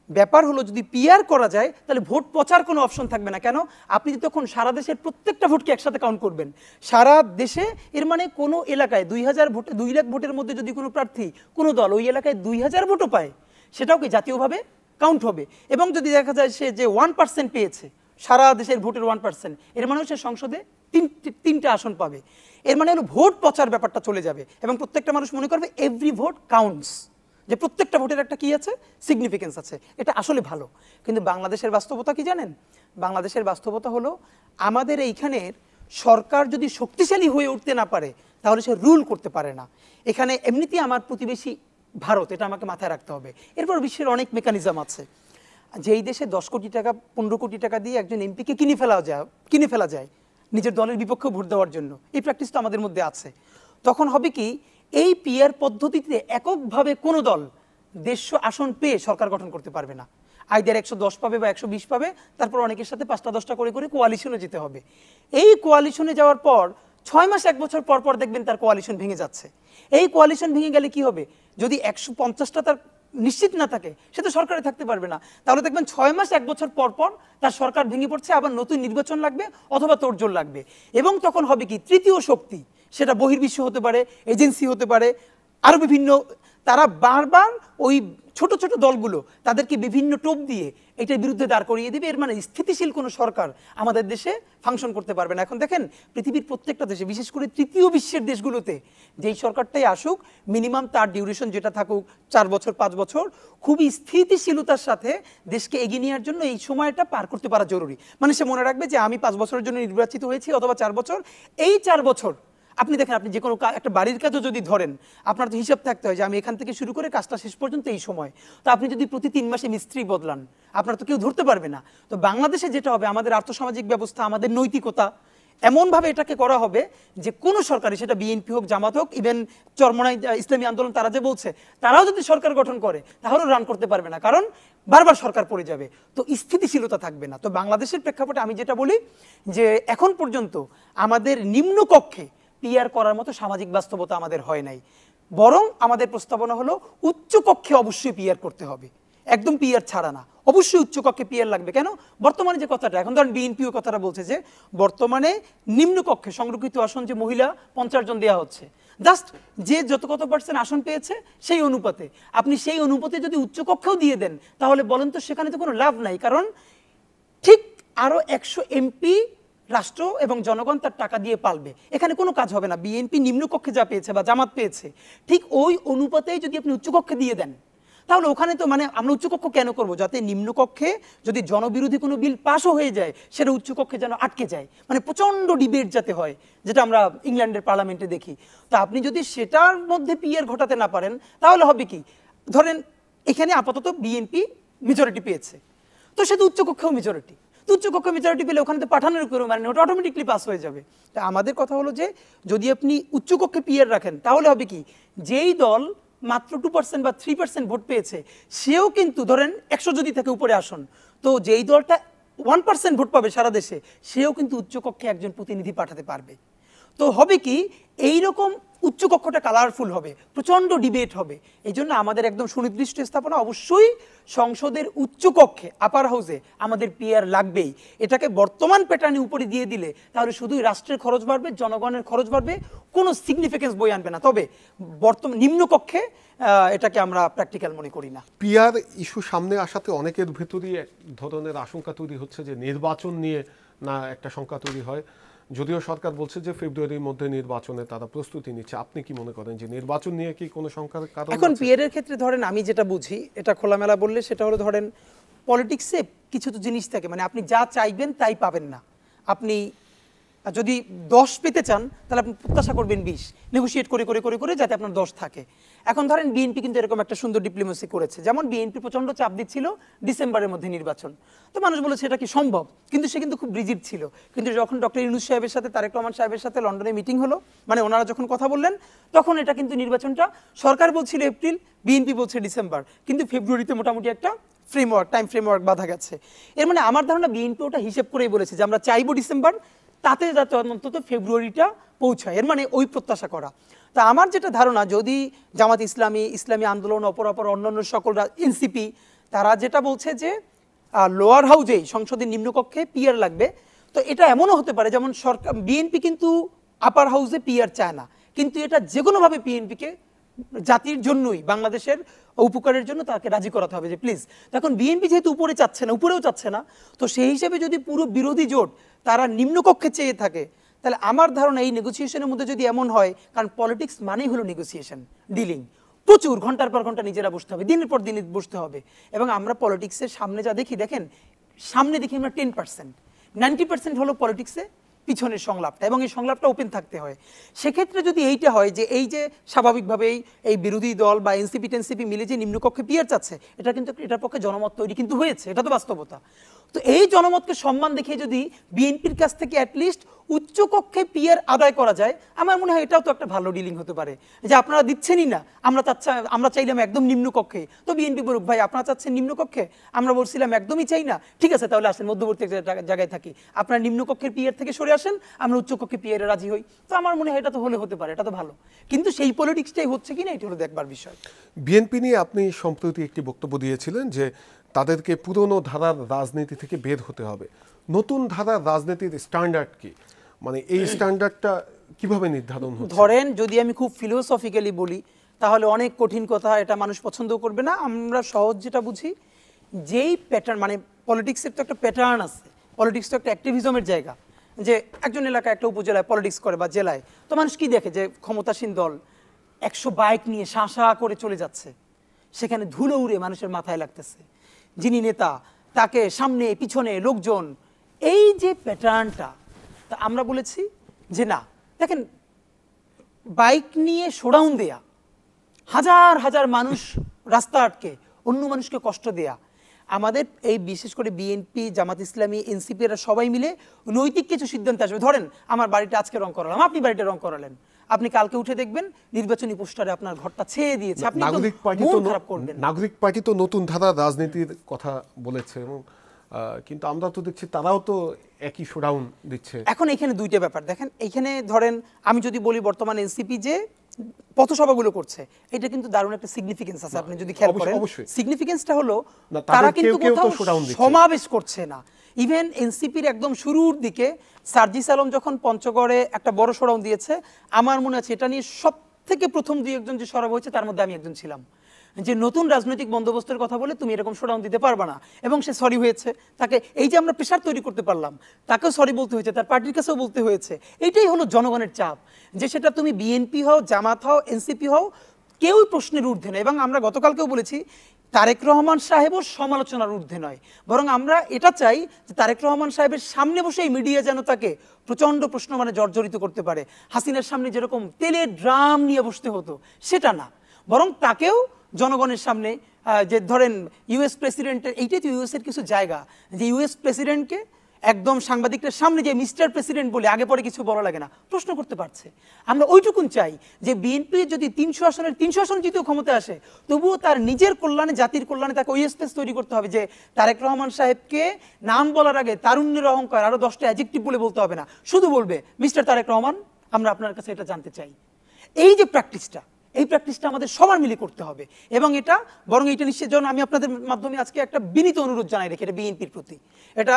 A: ব্যাপার হলো, যদি পিআর করা যায় তাহলে ভোট পচার কোনো অপশন থাকবে না। কেন? আপনি তখন সারা দেশের প্রত্যেকটা ভোটকে একসাথে কাউন্ট করবেন, সারা দেশে। এর মানে কোনো এলাকায় 2,000 ভোটে 2 লাখ ভোটের মধ্যে যদি কোনো প্রার্থী, কোনো দল ওই এলাকায় 2,000 ভোটও পায়, সেটাও কি জাতীয়ভাবে কাউন্ট হবে। এবং যদি দেখা যায় সে যে 1% পেয়েছে, সারা দেশের ভোটের 1%, এর মানে সে সংসদে 3টে আসন পাবে। এর মানে হলো ভোট পচার ব্যাপারটা চলে যাবে, এবং প্রত্যেকটা মানুষ মনে করবে এভরি ভোট কাউন্টস, যে প্রত্যেকটা ভোটের একটা কি আছে, সিগনিফিকেন্স আছে। এটা আসলে ভালো। কিন্তু বাংলাদেশের বাস্তবতা কি জানেন? বাংলাদেশের বাস্তবতা হলো, আমাদের এইখানের সরকার যদি শক্তিশালী হয়ে উঠতে না পারে তাহলে সে রুল করতে পারে না। এখানে এমনিতেই আমার প্রতিবেশী ভারত, এটা আমাকে মাথায় রাখতে হবে। এরপর বিশ্বের অনেক মেকানিজম আছে। যেই দেশে 10 কোটি টাকা 15 কোটি টাকা দিয়ে একজন এমপিকে কিনে ফেলা যায় নিজের দলের বিপক্ষে ভোট দেওয়ার জন্য, এই প্র্যাকটিস তো আমাদের মধ্যে আছে। তখন হবে কি, এই পিআর পদ্ধতিতে এককভাবে কোনো দল 150 আসন পেয়ে সরকার গঠন করতে পারবে না। আইদার 110 পাবে বা 120 পাবে, তারপর অনেকের সাথে 5টা-10টা করে কোয়ালিশনে যেতে হবে। এই কোয়ালিশনে যাওয়ার পর 6 মাস 1 বছর পর পর দেখবেন তার কোয়ালিশন ভেঙে যাচ্ছে। এই কোয়ালিশন ভেঙে গেলে কি হবে? যদি 150টা তার নিশ্চিত না থাকে, সে তো সরকারে থাকতে পারবে না। তাহলে দেখবেন 6 মাস 1 বছর পর পর তার সরকার ভেঙে পড়ছে, আবার নতুন নির্বাচন লাগবে অথবা তোড়জোড় লাগবে। এবং তখন হবে কি, তৃতীয় শক্তি, সেটা বহির্বিশ্ব হতে পারে, এজেন্সি হতে পারে, আরও বিভিন্ন, তারা বারবার ওই ছোট ছোট দলগুলো তাদেরকে বিভিন্ন টোপ দিয়ে এটার বিরুদ্ধে দাঁড় করিয়ে দিবে। এর মানে স্থিতিশীল কোনো সরকার আমাদের দেশে ফাংশন করতে পারবে না। এখন দেখেন পৃথিবীর প্রত্যেকটা দেশে, বিশেষ করে তৃতীয় বিশ্বের দেশগুলোতে, যেই সরকারটাই আসুক, মিনিমাম তার ডিউরেশন যেটা থাকুক 4 বছর 5 বছর, খুবই স্থিতিশীলতার সাথে দেশকে এগিয়ে নেওয়ার জন্য এই সময়টা পার করতে পারা জরুরি। মানে সে মনে রাখবে যে আমি 5 বছরের জন্য নির্বাচিত হয়েছি অথবা 4 বছর, এই 4 বছর আপনি দেখেন, আপনি যে কোনো একটা বাড়ির কাজও যদি ধরেন, আপনার তো হিসাব থাকতে হয় যে আমি এখান থেকে শুরু করে কাজটা শেষ পর্যন্ত এই সময়। তো আপনি যদি প্রতি 3 মাসে মিস্ত্রি বদলান, আপনার তো কেউ ধরতে পারবে না। তো বাংলাদেশে যেটা হবে, আমাদের আর্থসামাজিক ব্যবস্থা, আমাদের নৈতিকতা এমনভাবে এটাকে করা হবে যে কোনো সরকারি, সেটা বিএনপি হোক, জামাত হোক, ইভেন চরমনাই ইসলামী আন্দোলন তারা যে বলছে, তারাও যদি সরকার গঠন করে তাহলেও রান করতে পারবে না, কারণ বারবার সরকার পড়ে যাবে, তো স্থিতিশীলতা থাকবে না। তো বাংলাদেশের প্রেক্ষাপটে আমি যেটা বলি যে এখন পর্যন্ত আমাদের নিম্নকক্ষে পিআর করার মতো সামাজিক বাস্তবতা আমাদের হয় নাই, বরং আমাদের প্রস্তাবনা হলো উচ্চকক্ষে অবশ্যই পিআর করতে হবে, একদম পিআর ছাড়া না, অবশ্যই উচ্চকক্ষে পিআর লাগবে। কেন? বর্তমানে যে কথাটা, এখন ধরেন বিএনপিও কথাটা বলছে যে বর্তমানে নিম্নকক্ষে সংরক্ষিত আসন যে মহিলা 50 জন দেওয়া হচ্ছে, জাস্ট যে যত কত পার্সেন্ট আসন পেয়েছে সেই অনুপাতে, আপনি সেই অনুপাতে যদি উচ্চকক্ষেও দিয়ে দেন, তাহলে বলেন তো সেখানে তো কোনো লাভ নাই, কারণ ঠিক আরও 100 এমপি রাষ্ট্র এবং জনগণ তার টাকা দিয়ে পালবে, এখানে কোনো কাজ হবে না। বিএনপি নিম্নকক্ষে যা পেয়েছে বা জামাত পেয়েছে, ঠিক ওই অনুপাতেই যদি আপনি উচ্চকক্ষে দিয়ে দেন, তাহলে ওখানে তো মানে আমরা উচ্চকক্ষ কেন করব? যাতে নিম্নকক্ষে যদি জনবিরোধী কোনো বিল পাসও হয়ে যায়, সেটা উচ্চকক্ষে যেন আটকে যায়, মানে প্রচণ্ড ডিবেট যাতে হয়, যেটা আমরা ইংল্যান্ডের পার্লামেন্টে দেখি। তো আপনি যদি সেটার মধ্যে পিআর ঘটাতে না পারেন, তাহলে হবে কি, ধরেন এখানে আপাতত বিএনপি মেজরিটি পেয়েছে, তো সে তো উচ্চকক্ষেও মেজরিটি, তো উচ্চকক্ষে মেজরিটি পেলে ওখানে তো পাঠানোর উপরে মানে ওটা অটোমেটিকলি পাস হয়ে যাবে। তা আমাদের কথা হলো যে যদি আপনি উচ্চকক্ষে পিআর রাখেন, তাহলে হবে কি, যেই দল মাত্র 2% বা 3% ভোট পেয়েছে, সেও কিন্তু ধরেন 100 যদি থাকে উপরে আসন, তো যেই দলটা 1% ভোট পাবে সারা দেশে, সেও কিন্তু উচ্চকক্ষে একজন প্রতিনিধি পাঠাতে পারবে। তো হবে কি, এইরকম উচ্চকক্ষটা কালারফুল হবে, প্রচণ্ড ডিবেট হবে। এই জন্য আমাদের একদম সুনির্দিষ্ট স্থাপনা, অবশ্যই সংসদের উচ্চকক্ষে আপার হাউসে আমাদের পিআর লাগবেই। এটাকে বর্তমান প্যাটার্নে উপরে দিয়ে দিলে তাহলে শুধুই রাষ্ট্রের খরচ বাড়বে, জনগণের খরচ বাড়বে, কোনো সিগনিফিকেন্স বই আনবে না। তবে বর্তমান নিম্নকক্ষে এটাকে আমরা প্র্যাকটিক্যাল মনে করি না।
B: পিআর ইস্যু সামনে আসাতে অনেকের ভেতরই এক ধরনের আশঙ্কা তৈরি হচ্ছে যে নির্বাচন নিয়ে না একটা শঙ্কা তৈরি হয়, যদিও সরকার বলছে যে ফেব্রুয়ারির মধ্যে নির্বাচনে তারা প্রস্তুতি নিচ্ছে। আপনি কি মনে করেন যে নির্বাচন নিয়ে কি কোনো শঙ্কার কারণ?
A: এখন পিআর এর ক্ষেত্রে ধরেন আমি যেটা বুঝি, এটা খোলামেলা বললে সেটা হলো, ধরেন পলিটিক্সে কিছু তো জিনিস থাকে, মানে আপনি যা চাইবেন তাই পাবেন না। আপনি যদি 10 পেতে চান, তাহলে আপনি প্রত্যাশা করবেন 20, নেগোশিয়েট করে করে করে করে যাতে আপনার 10 থাকে। এখন ধরেন বিএনপি কিন্তু এরকম একটা সুন্দর ডিপ্লোমেসি করেছে, যেমন বিএনপি প্রচণ্ড চাপ দিচ্ছিল ডিসেম্বরের মধ্যে নির্বাচন, তো মানুষ বলেছে এটা কি সম্ভব, কিন্তু সে কিন্তু খুব রিজিড ছিল। কিন্তু যখন ডক্টর ইউনূস সাহেবের সাথে, তারেক রহমান সাহেবের সাথে লন্ডনে মিটিং হলো, মানে ওনারা যখন কথা বললেন, তখন এটা কিন্তু নির্বাচনটা সরকার বলছিল এপ্রিল, বিএনপি বলছে ডিসেম্বর, কিন্তু ফেব্রুয়ারিতে মোটামুটি একটা টাইম ফ্রেমওয়ার্ক বাঁধা গেছে। এর মানে আমার ধারণা বিএনপি ওটা হিসেব করেই বলেছে যে আমরা চাইবো ডিসেম্বর, তাতে যাতে অন্তত ফেব্রুয়ারিটা পৌঁছায়, এর মানে ওই প্রত্যাশা করা। তা আমার যেটা ধারণা, যদি জামাত ইসলামী, ইসলামী আন্দোলন, অপরাপর অন্যান্য সকল এনসিপি, তারা যেটা বলছে যে লোয়ার হাউজেই সংসদের নিম্নকক্ষে পিআর লাগবে, তো এটা এমনও হতে পারে, যেমন সরকার বিএনপি কিন্তু আপার হাউসে পিআর চায় না, কিন্তু এটা যে কোনোভাবে বিএনপিকে জাতির জন্যই, বাংলাদেশের উপকারের জন্য তাকে রাজি করাতে হবে যে প্লিজ। তখন বিএনপি যেহেতু উপরে চাচ্ছে না, উপরেও চাচ্ছে না, তো সেই হিসেবে যদি পুরো বিরোধী জোট তারা নিম্নকক্ষে চেয়ে থাকে, তাহলে আমার ধারণা এই নেগোসিয়েশনের মধ্যে যদি এমন হয়, কারণ পলিটিক্স মানেই হলো নেগোসিয়েশন, ডিলিং, প্রচুর ঘন্টার পর ঘন্টা নিজেরা বসতে হবে, দিনের পর দিন বসতে হবে। এবং আমরা পলিটিক্সের সামনে যা দেখি, দেখেন সামনে দেখি আমরা 10%, 90% হলো পলিটিক্সে পিছনের সংলাপটা, এবং এই সংলাপটা ওপেন থাকতে হয়। সেক্ষেত্রে যদি এইটা হয় যে এই যে স্বাভাবিকভাবেই এই বিরোধী দল বা এনসিপি টেনসিপি মিলে যে নিম্নকক্ষে পিআর চাচ্ছে, এটা কিন্তু এটার পক্ষে জনমত তৈরি কিন্তু হয়েছে, এটা তো বাস্তবতা। তো এই জনমতকে সম্মান দেখিয়ে যদি বিএনপির কাছ থেকে অ্যাটলিস্ট উচ্চকক্ষে পিআর আদায় করা যায়, আমার মনে হয় এটাও তো একটা ভালো ডিলিং হতে পারে, যে আপনারা দিচ্ছেনই না, আমরা চাইলাম একদম নিম্নকক্ষে, তো বিএনপি বলুক ভাই আপনারা চাচ্ছেন নিম্নকক্ষে, আমরা বলছিলাম একদমই চাই না, ঠিক আছে তাহলে আসেন মধ্যবর্তী জায়গায় থাকি, আপনারা নিম্নকক্ষের পিআর থেকে সরে আসেন, আমরা উচ্চকক্ষে পিআর রাজি হই। তো আমার মনে হয় এটা তো হতে পারে, এটা তো ভালো, কিন্তু সেই পলিটিক্সটাই হচ্ছে কিনা এটা হলো দেখবার বিষয়।
B: বিএনপি নিয়ে আপনি সম্প্রতি একটি বক্তব্য দিয়েছিলেন যে তাদেরকে পুরনো ধারার রাজনীতি থেকে বের হতে হবে। নতুন ধারার রাজনীতির স্ট্যান্ডার্ড কি, মানে এই স্ট্যান্ডার্ডটা কিভাবে নির্ধারণ হচ্ছে?
A: ধরেন যদি আমি খুব ফিলোসফিক্যালি বলি, তাহলে অনেক কঠিন কথা, এটা মানুষ পছন্দ করবে না। আমরা সহজ যেটা বুঝি, যেই প্যাটার্ন, মানে পলিটিক্সের তো একটা প্যাটার্ন আছে, পলিটিক্স তো একটা অ্যাক্টিভিজমের জায়গা, যে একজন এলাকায় একটা উপজেলায় পলিটিক্স করে বা জেলায়, তো মানুষ কি দেখে যে ক্ষমতাসীন দল 100 বাইক নিয়ে শাঁ করে চলে যাচ্ছে, সেখানে ধুলো উড়ে মানুষের মাথায় লাগতেছে, যিনি নেতা তাকে সামনে পিছনে লোকজন, এই যে প্যাটার্নটা, তা আমরা বলেছি যে না, দেখেন বাইক নিয়ে শোডাউন দেয়া, হাজার হাজার মানুষ রাস্তা আটকে অন্য মানুষকে কষ্ট দেয়া, আমাদের এই বিশেষ করে বিএনপি, জামাত ইসলামী, এনসিপি এরা সবাই মিলে নৈতিক কিছু সিদ্ধান্ত আসবে। ধরেন আমার বাড়িটা আজকে রং করালাম, আপনি বাড়িটা রং করালেন, আপনি কালকে উঠে দেখবেন নির্বাচনী পোস্টারে আপনার ঘরটা ছেয়ে দিয়েছে, আপনি
B: নাগরিক পার্টি তো
A: খারাপ করবেন।
B: নাগরিক পার্টি তো নতুন ধারা রাজনীতির কথা বলেছে, এবং কিন্তু আমরা তো দেখছি তারাও তো একই শোডাউন দিচ্ছে।
A: এখন এখানে দুইটা ব্যাপার দেখেন, এইখানে ধরেন আমি যদি বলি বর্তমান এনসিপি যে পথসভাগুলো করছে, এটা কিন্তু দারুণ একটা সিগনিফিকেন্স আছে, আপনি যদি খেয়াল করেন। সিগনিফিকেন্সটা হলো তারা কিন্তু কোথাও সমাবেশ করছে না। ইভেন এনসিপির একদম শুরুর দিকে সার্জিস আলম যখন পঞ্চগড়ে একটা বড় শোডাউন দিয়েছে, আমার মনে আছে এটা নিয়ে সব থেকে প্রথম দুই একজন যে সরব হয়েছে তার মধ্যে আমি একজন ছিলাম, যে নতুন রাজনৈতিক বন্দোবস্তের কথা বলে তুমি এরকম শোডাউন দিতে পারবা না, এবং সে সরি হয়েছে। তাকে এই যে আমরা প্রেশার তৈরি করতে পারলাম, তাকেও সরি বলতে হয়েছে, তার পার্টির কাছেও বলতে হয়েছে। এইটাই হলো জনগণের চাপ, যে সেটা তুমি বিএনপি হও, জামাত হও, এনসিপি হও, কেউই প্রশ্নের ঊর্ধ্বে নয়। এবং আমরা গতকালকেও বলেছি তারেক রহমান সাহেবও সমালোচনার ঊর্ধ্বে নয়, বরং আমরা এটা চাই যে তারেক রহমান সাহেবের সামনে বসে এই মিডিয়া যেন তাকে প্রচণ্ড প্রশ্ন মানে জর্জরিত করতে পারে। হাসিনার সামনে যেরকম তেলের ড্রাম নিয়ে বসতে হতো সেটা না, বরং তাকেও জনগণের সামনে, যে ধরেন ইউএস প্রেসিডেন্টের, এইটাই তো ইউএসের কিছু জায়গা, যে ইউএস প্রেসিডেন্টকে একদম সাংবাদিকদের সামনে যে মিস্টার প্রেসিডেন্ট বলে আগে পরে কিছু বলা লাগে না, প্রশ্ন করতে পারছে। আমরা ওইটুকুন চাই যে বিএনপি যদি 300 আসনের 300 আসন জিতেও ক্ষমতা আসে, তবুও তার নিজের কল্যাণে, জাতির কল্যাণে তাকে ওই স্পেস তৈরি করতে হবে যে তারেক রহমান সাহেবকে নাম বলার আগে তারুণ্যের অহংকার আরো 10টা অ্যাডজেক্টিভ বলে বলতে হবে না, শুধু বলবে মিস্টার তারেক রহমান, আমরা আপনার কাছে এটা জানতে চাই। এই যে প্র্যাকটিসটা, এই প্র্যাকটিসটা আমাদের সবার মিলে করতে হবে। এবং এটা বরং এটা নিশ্চয় জন্য আমি আপনাদের মাধ্যমে আজকে একটা বিনীত অনুরোধ জানাই রেখে, এটা বিএনপির প্রতি এটা,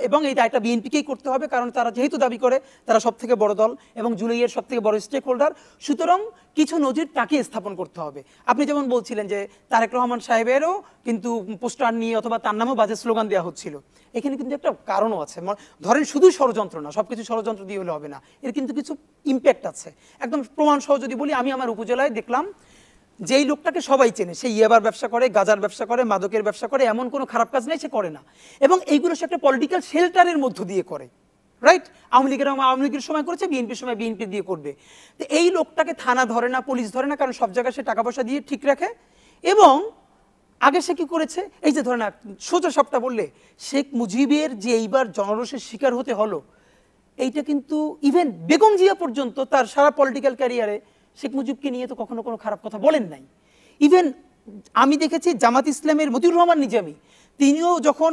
A: এবং এই দায়টা বিএনপিকেই করতে হবে, কারণ তারা যেহেতু দাবি করে তারা সব থেকে বড় দল এবং জুলাইয়ের সব থেকে বড় স্টেক হোল্ডার, সুতরাং কিছু নজির তাকে স্থাপন করতে হবে। আপনি যেমন বলছিলেন যে তারেক রহমান সাহেবেরও কিন্তু পোস্টার নিয়ে অথবা তার নামেও বাজে স্লোগান দেওয়া হচ্ছিল, এখানে কিন্তু একটা কারণও আছে। ধরেন শুধু ষড়যন্ত্র না, সবকিছু ষড়যন্ত্র দিয়ে হলে হবে না, এর কিন্তু কিছু ইম্প্যাক্ট আছে। একদম প্রমাণ সহ যদি বলি, আমি আমার উপজেলায় দেখলাম যেই লোকটাকে সবাই চেনে, সে ইয়াবার ব্যবসা করে, গাজার ব্যবসা করে, মাদকের ব্যবসা করে, এমন কোনো খারাপ কাজ নেই সে করে না, এবং এইগুলো সে একটা পলিটিক্যাল শেল্টারের মধ্য দিয়ে করে, রাইট? আওয়ামী লীগের সময় করেছে, বিএনপির সময় বিএনপি দিয়ে করবে। তো এই লোকটাকে থানা ধরে না, পুলিশ ধরে না, কারণ সব জায়গায় সে টাকা পয়সা দিয়ে ঠিক রাখে। এবং আগে সে কি করেছে, এই যে ধরেন সোজা সবটা বললে, শেখ মুজিবের যে এইবার জনরোষের শিকার হতে হলো, এইটা কিন্তু ইভেন বেগম জিয়া পর্যন্ত তার সারা পলিটিক্যাল ক্যারিয়ারে শেখ মুজিবকে নিয়ে তো কখনো কোনো খারাপ কথা বলেন নাই। ইভেন আমি দেখেছি জামাত ইসলামের মতিউর রহমান নিজামী, তিনিও যখন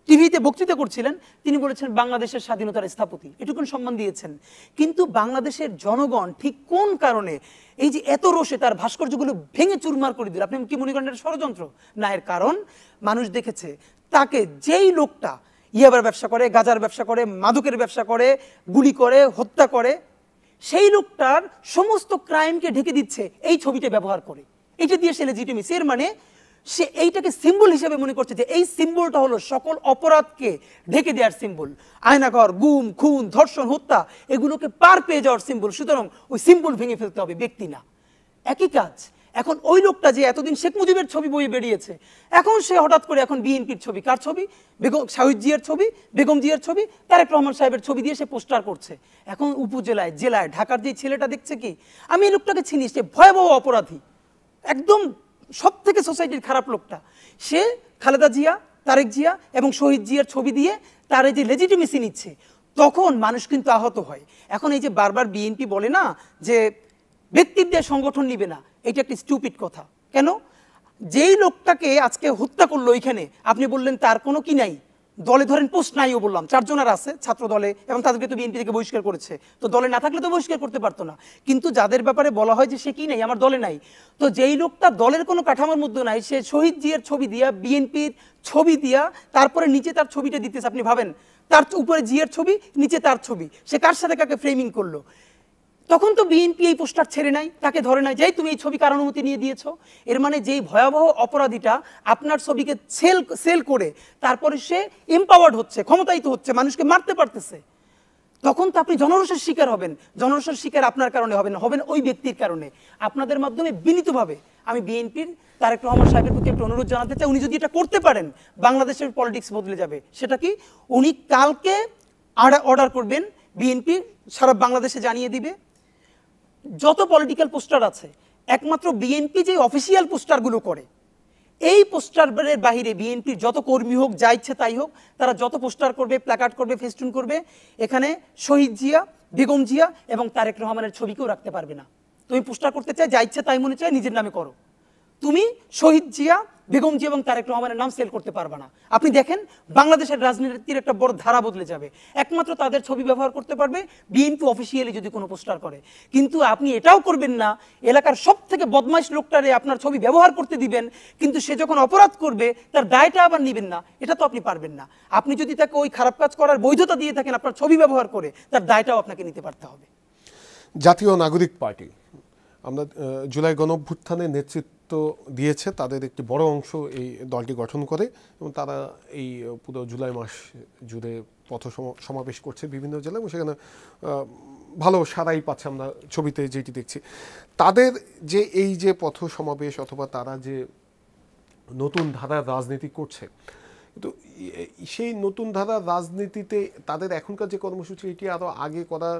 A: টিভিতে বক্তৃতা করছিলেন, তিনি বলেছেন বাংলাদেশের স্বাধীনতার স্থপতি, এটুকুন সম্মান দিয়েছেন। কিন্তু বাংলাদেশের জনগণ ঠিক কোন কারণে এই যে এত রোষে তার ভাস্কর্যগুলো ভেঙে চুরমার করে দিল? আপনি কি মনে করেন এটা ষড়যন্ত্র? না, এর কারণ মানুষ দেখেছে তাকে, যেই লোকটা ইয়াবার ব্যবসা করে, গাজার ব্যবসা করে, মাদকের ব্যবসা করে, গুলি করে, হত্যা করে, সেই লোকটার সমস্ত ক্রাইমকে ঢেকে দিচ্ছে এই ছবিটা ব্যবহার করে, এটা দিয়ে সে লেজিটিমেসি। এর মানে সে এইটাকে সিম্বল হিসেবে মনে করছে যে এই সিম্বলটা হলো সকল অপরাধকে ঢেকে দেওয়ার সিম্বল, আয়নাঘর, গুম, খুন, ধর্ষণ, হত্যা, এগুলোকে পার পেয়ে যাওয়ার সিম্বল। সুতরাং ওই সিম্বল ভেঙে ফেলতে হবে, ব্যক্তি না। একই কাজ এখন ওই লোকটা যে এতদিন শেখ মুজিবের ছবি বইয়ে বেরিয়েছে, এখন সে হঠাৎ করে এখন বিএনপির ছবি, কার ছবি? শহীদ জিয়ার ছবি, বেগম জিয়ার ছবি, তারেক রহমান সাহেবের ছবি দিয়ে সে পোস্টার করছে। এখন উপজেলায়, জেলায়, ঢাকার যে ছেলেটা দেখছে কি, আমি এই লোকটাকে চিনি, সে ভয়াবহ অপরাধী, একদম সব থেকে সোসাইটির খারাপ লোকটা, সে খালেদা জিয়া, তারেক জিয়া এবং শহীদ জিয়ার ছবি দিয়ে তার এই যে লেজিটিমেসি নিচ্ছে, তখন মানুষ কিন্তু আহত হয়। এখন এই যে বারবার বিএনপি বলে না যে ব্যক্তির দিয়ে সংগঠন নিবে না, এটা একটা স্টুপিড কথা। কেন? যেই লোকটাকে আজকে হত্যা করলো ওইখানে, আপনি বললেন তার কোনো কি নাই, দলে ধরেন পোস্ট নাইও, বললাম 4 জনের আছে ছাত্র দলে, এবং তাদেরকে তো বিএনপি থেকে বহিষ্কার করেছে, তো দলে না থাকলে তো বহিষ্কার করতে পারতো না। কিন্তু যাদের ব্যাপারে বলা হয় যে সে কি নাই, আমার দলে নাই, তো যেই লোকটা দলের কোনো কাঠামোর মধ্যে নাই, সে শহীদ জিয়ার ছবি দিয়া, বিএনপির ছবি দিয়া, তারপরে নিচে তার ছবিটা দিতেছে। আপনি ভাবেন, তার উপরে জিয়ার ছবি, নিচে তার ছবি, সে কার সাথে কাকে ফ্রেমিং করলো? তখন তো বিএনপি এই পোস্টার ছেড়ে নাই, তাকে ধরে নাই, যাই তুমি এই ছবি কার অনুমতি নিয়ে দিয়েছো? এর মানে যেই ভয়াবহ অপরাধীটা আপনার ছবিকে সেল করে তারপরে সে এম্পাওয়ার্ড হচ্ছে, ক্ষমতায়িত হচ্ছে, মানুষকে মারতে পারতেছে, তখন তো আপনি জনরোষের শিকার হবেন। জনরোষের শিকার আপনার কারণে হবেন, হবেন ওই ব্যক্তির কারণে। আপনাদের মাধ্যমে বিনীতভাবে আমি বিএনপির তারেক রহমান সাহেবের প্রতি একটা অনুরোধ জানাতে চাই, উনি যদি এটা করতে পারেন, বাংলাদেশের পলিটিক্স বদলে যাবে। সেটা কি? উনি কালকে অর্ডার করবেন, বিএনপি সারা বাংলাদেশে জানিয়ে দিবে যত পলিটিক্যাল পোস্টার আছে একমাত্র বিএনপি যে অফিসিয়াল পোস্টারগুলো করে, এই পোস্টারের বাহিরে বিএনপির যত কর্মী হোক, যা ইচ্ছে তাই হোক, তারা যত পোস্টার করবে, প্ল্যাকার্ড করবে, ফেস্টুন করবে, এখানে শহীদ জিয়া, বেগম জিয়া এবং তারেক রহমানের ছবিকেও রাখতে পারবে না। তুমি পোস্টার করতে চাই, যা ইচ্ছে তাই মনে চায় নিজের নামে করো, তুমি শহীদ জিয়া, বেগম জিয়া এবং তারেক রহমানের নাম সেল করতে পারবে না। আপনি দেখেন বাংলাদেশের রাজনীতির একটা বড় ধারা বদলে যাবে। একমাত্র তাদের ছবি ব্যবহার করতে পারবে বিএনপি অফিসিয়ালি যদি কোনো পোস্টার করে। কিন্তু আপনি এটাও করবেন না, এলাকার সব থেকে বদমাইশ লোকটারে আপনার ছবি ব্যবহার করতে দিবেন, কিন্তু সে যখন অপরাধ করবে তার দায়টা আবার নেবেন না, এটা তো আপনি পারবেন না। আপনি যদি তাকে ওই খারাপ কাজ করার বৈধতা দিয়ে থাকেন আপনার ছবি ব্যবহার করে, তার দায়টাও আপনাকে নিতে পারতে হবে।
B: জাতীয় নাগরিক পার্টি আমরা জুলাই গণঅভ্যুত্থানে নেতৃত্ব দিয়েছে, তাদের একটি বড় অংশ এই দলটি গঠন করে এবং তারা এই পুরো জুলাই মাস জুড়ে পথ সমাবেশ করছে বিভিন্ন জেলায় এবং সেখানে ভালো সারাই পাচ্ছে আমরা ছবিতে যেটি দেখছি। তাদের যে এই যে পথ সমাবেশ অথবা তারা যে নতুন ধারার রাজনীতি করছে, কিন্তু সেই নতুন ধারার রাজনীতিতে তাদের এখনকার যে কর্মসূচি এটি আরও আগে করা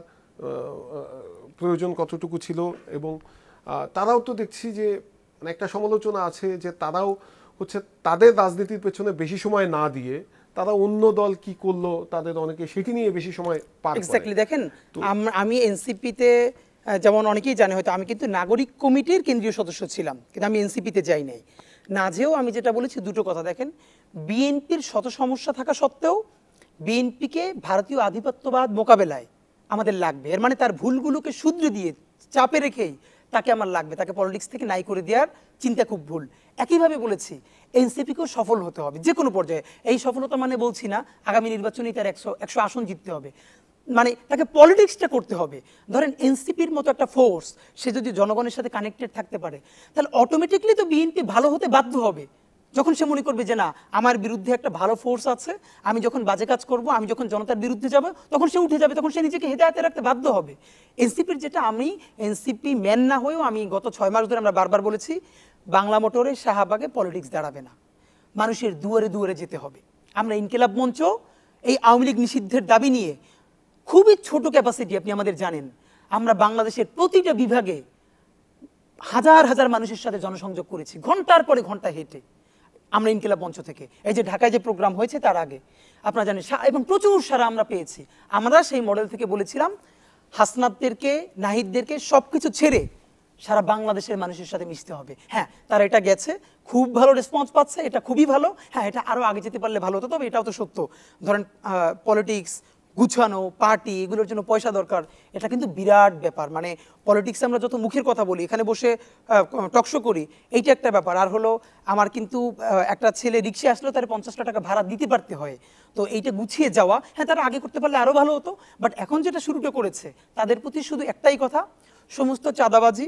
B: প্রয়োজন কতটুকু ছিল, এবং তারাও তো দেখছি যে একটা সমালোচনা আছে যে তারাও হচ্ছে তাদের রাজনীতির পেছনে বেশি সময় না দিয়ে তারা অন্য দল কি করলো তাদের অনেকে সেটি নিয়ে বেশি সময় পার করে।
A: এক্স্যাক্টলি। দেখেন আমি এনসিপিতে, যেমন অনেকেই জানে হয়তো, আমি কিন্তু নাগরিক কমিটির কেন্দ্রীয় সদস্য ছিলাম, কিন্তু আমি এনসিপিতে যাই নাই। না যেও আমি যেটা বলেছি দুটো কথা। দেখেন, বিএনপির শত সমস্যা থাকা সত্ত্বেও বিএনপিকে ভারতীয় আধিপত্যবাদ মোকাবেলায় আমাদের লাগবে। এর মানে তার ভুলগুলোকে শুধরে দিয়ে চাপে রেখেই তাকে আমার লাগবে, তাকে পলিটিক্স থেকে নাই করে দেওয়ার চিন্তা খুব ভুল। একইভাবে বলেছি এনসিপিকেও সফল হতে হবে যে কোনো পর্যায়ে। এই সফলতা মানে বলছি না আগামী নির্বাচনে তার 100 আসন জিততে হবে, মানে তাকে পলিটিক্সটা করতে হবে। ধরেন এনসিপির মতো একটা ফোর্স, সে যদি জনগণের সাথে কানেক্টেড থাকতে পারে তাহলে অটোমেটিকলি তো বিএনপি ভালো হতে বাধ্য হবে। যখন সে মনে করবে যে না, আমার বিরুদ্ধে একটা ভালো ফোর্স আছে, আমি যখন বাজে কাজ করব, আমি যখন জনতার বিরুদ্ধে যাব, তখন সে উঠে যাবে, তখন সে নিজেকে হেদায়েতে রাখতে বাধ্য হবে। এনসিপির যেটা, আমি এনসিপি ম্যান না হয়েও আমি গত 6 মাস ধরে আমরা বারবার বলেছি, বাংলা মোটরে শাহবাগে পলিটিক্স দাঁড়াবে না, মানুষের দুয়ারে দুয়ারে যেতে হবে। আমরা ইনকিলাব মঞ্চ এই আওয়ামী লীগ নিষিদ্ধের দাবি নিয়ে খুবই ছোট ক্যাপাসিটি, আপনি আমাদের জানেন, আমরা বাংলাদেশের প্রতিটা বিভাগে হাজার হাজার মানুষের সাথে জনসংযোগ করেছি, ঘন্টার পরে ঘন্টা হেঁটে। আমরা ইনকিলাব মঞ্চ থেকে এই যে ঢাকায় যে প্রোগ্রাম হয়েছে তার আগে আপনারা জানেন, এবং প্রচুর সারা আমরা পেয়েছি। আমরা সেই মডেল থেকে বলেছিলাম হাসনাতদেরকে, নাহিদদেরকে সব কিছু ছেড়ে সারা বাংলাদেশের মানুষের সাথে মিশতে হবে। হ্যাঁ, তারা এটা গেছে, খুব ভালো রেসপন্স পাচ্ছে, এটা খুবই ভালো। হ্যাঁ, এটা আরও আগে যেতে পারলে ভালো হতো, তবে এটাও তো সত্য। ধরেন পলিটিক্স গুছানো, পার্টি, এগুলোর জন্য পয়সা দরকার, এটা কিন্তু বিরাট ব্যাপার। মানে পলিটিক্সে আমরা যত মুখের কথা বলি, এখানে বসে টকশো করি, এইটা একটা ব্যাপার। আর হলো আমার কিন্তু একটা ছেলে রিক্সা আসলেও তার 50 টাকা ভাড়া দিতে পারতে হয়, তো এইটা গুছিয়ে যাওয়া, হ্যাঁ তারা আগে করতে পারলে আরও ভালো হতো। বাট এখন যেটা শুরুটা করেছে, তাদের প্রতি শুধু একটাই কথা, সমস্ত চাঁদাবাজি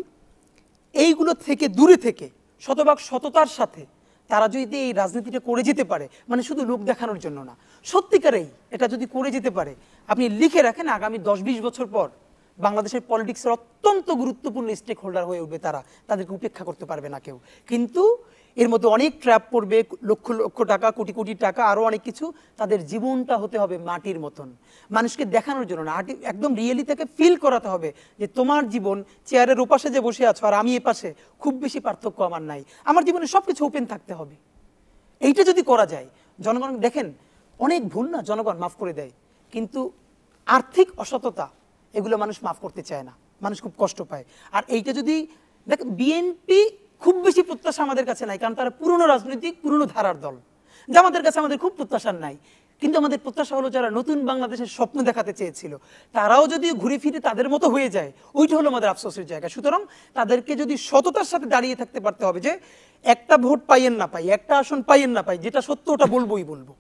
A: এইগুলো থেকে দূরে থেকে শতভাগ সততার সাথে তারা যদি এই রাজনীতিটা করে যেতে পারে, মানে শুধু লোক দেখানোর জন্য না, সত্যিকারেই এটা যদি করে যেতে পারে, আপনি লিখে রাখেন আগামী 10-20 বছর পর বাংলাদেশের পলিটিক্সের অত্যন্ত গুরুত্বপূর্ণ স্টেক হোল্ডার হয়ে উঠবে তারা, তাদেরকে উপেক্ষা করতে পারবে না কেউ। কিন্তু এর মধ্যে অনেক ট্র্যাপ পড়বে, লক্ষ লক্ষ টাকা, কোটি কোটি টাকা, আরও অনেক কিছু। তাদের জীবনটা হতে হবে মাটির মতন, মানুষকে দেখানোর জন্য না, একদম রিয়েলি থেকে ফিল করাতে হবে যে তোমার জীবন চেয়ারের ওপাশে যে বসে আছো আর আমি এ পাশে, খুব বেশি পার্থক্য আমার নাই, আমার জীবনে সব কিছু ওপেন থাকতে হবে। এইটা যদি করা যায়, জনগণ দেখেন অনেক ভুল না জনগণ মাফ করে দেয়, কিন্তু আর্থিক অসততা এগুলো মানুষ মাফ করতে চায় না, মানুষ খুব কষ্ট পায়। আর এইটা যদি দেখ, বিএনপি খুব বেশি প্রত্যাশা আমাদের কাছে নাই, কারণ তারা পুরনো রাজনৈতিক পুরনো ধারার দল, যা আমাদের কাছে আমাদের খুব প্রত্যাশার নাই। কিন্তু আমাদের প্রত্যাশা হলো যারা নতুন বাংলাদেশের স্বপ্ন দেখাতে চেয়েছিল তারাও যদি ঘুরে ফিরে তাদের মতো হয়ে যায়, ওইটা হলো আমাদের আফসোসের জায়গা। সুতরাং তাদেরকে যদি সততার সাথে দাঁড়িয়ে থাকতে পারতে হবে যে একটা ভোট পাইয়েন না পাই, একটা আসন পাইয়েন না পাই, যেটা সত্য ওটা বলবোই বলবো,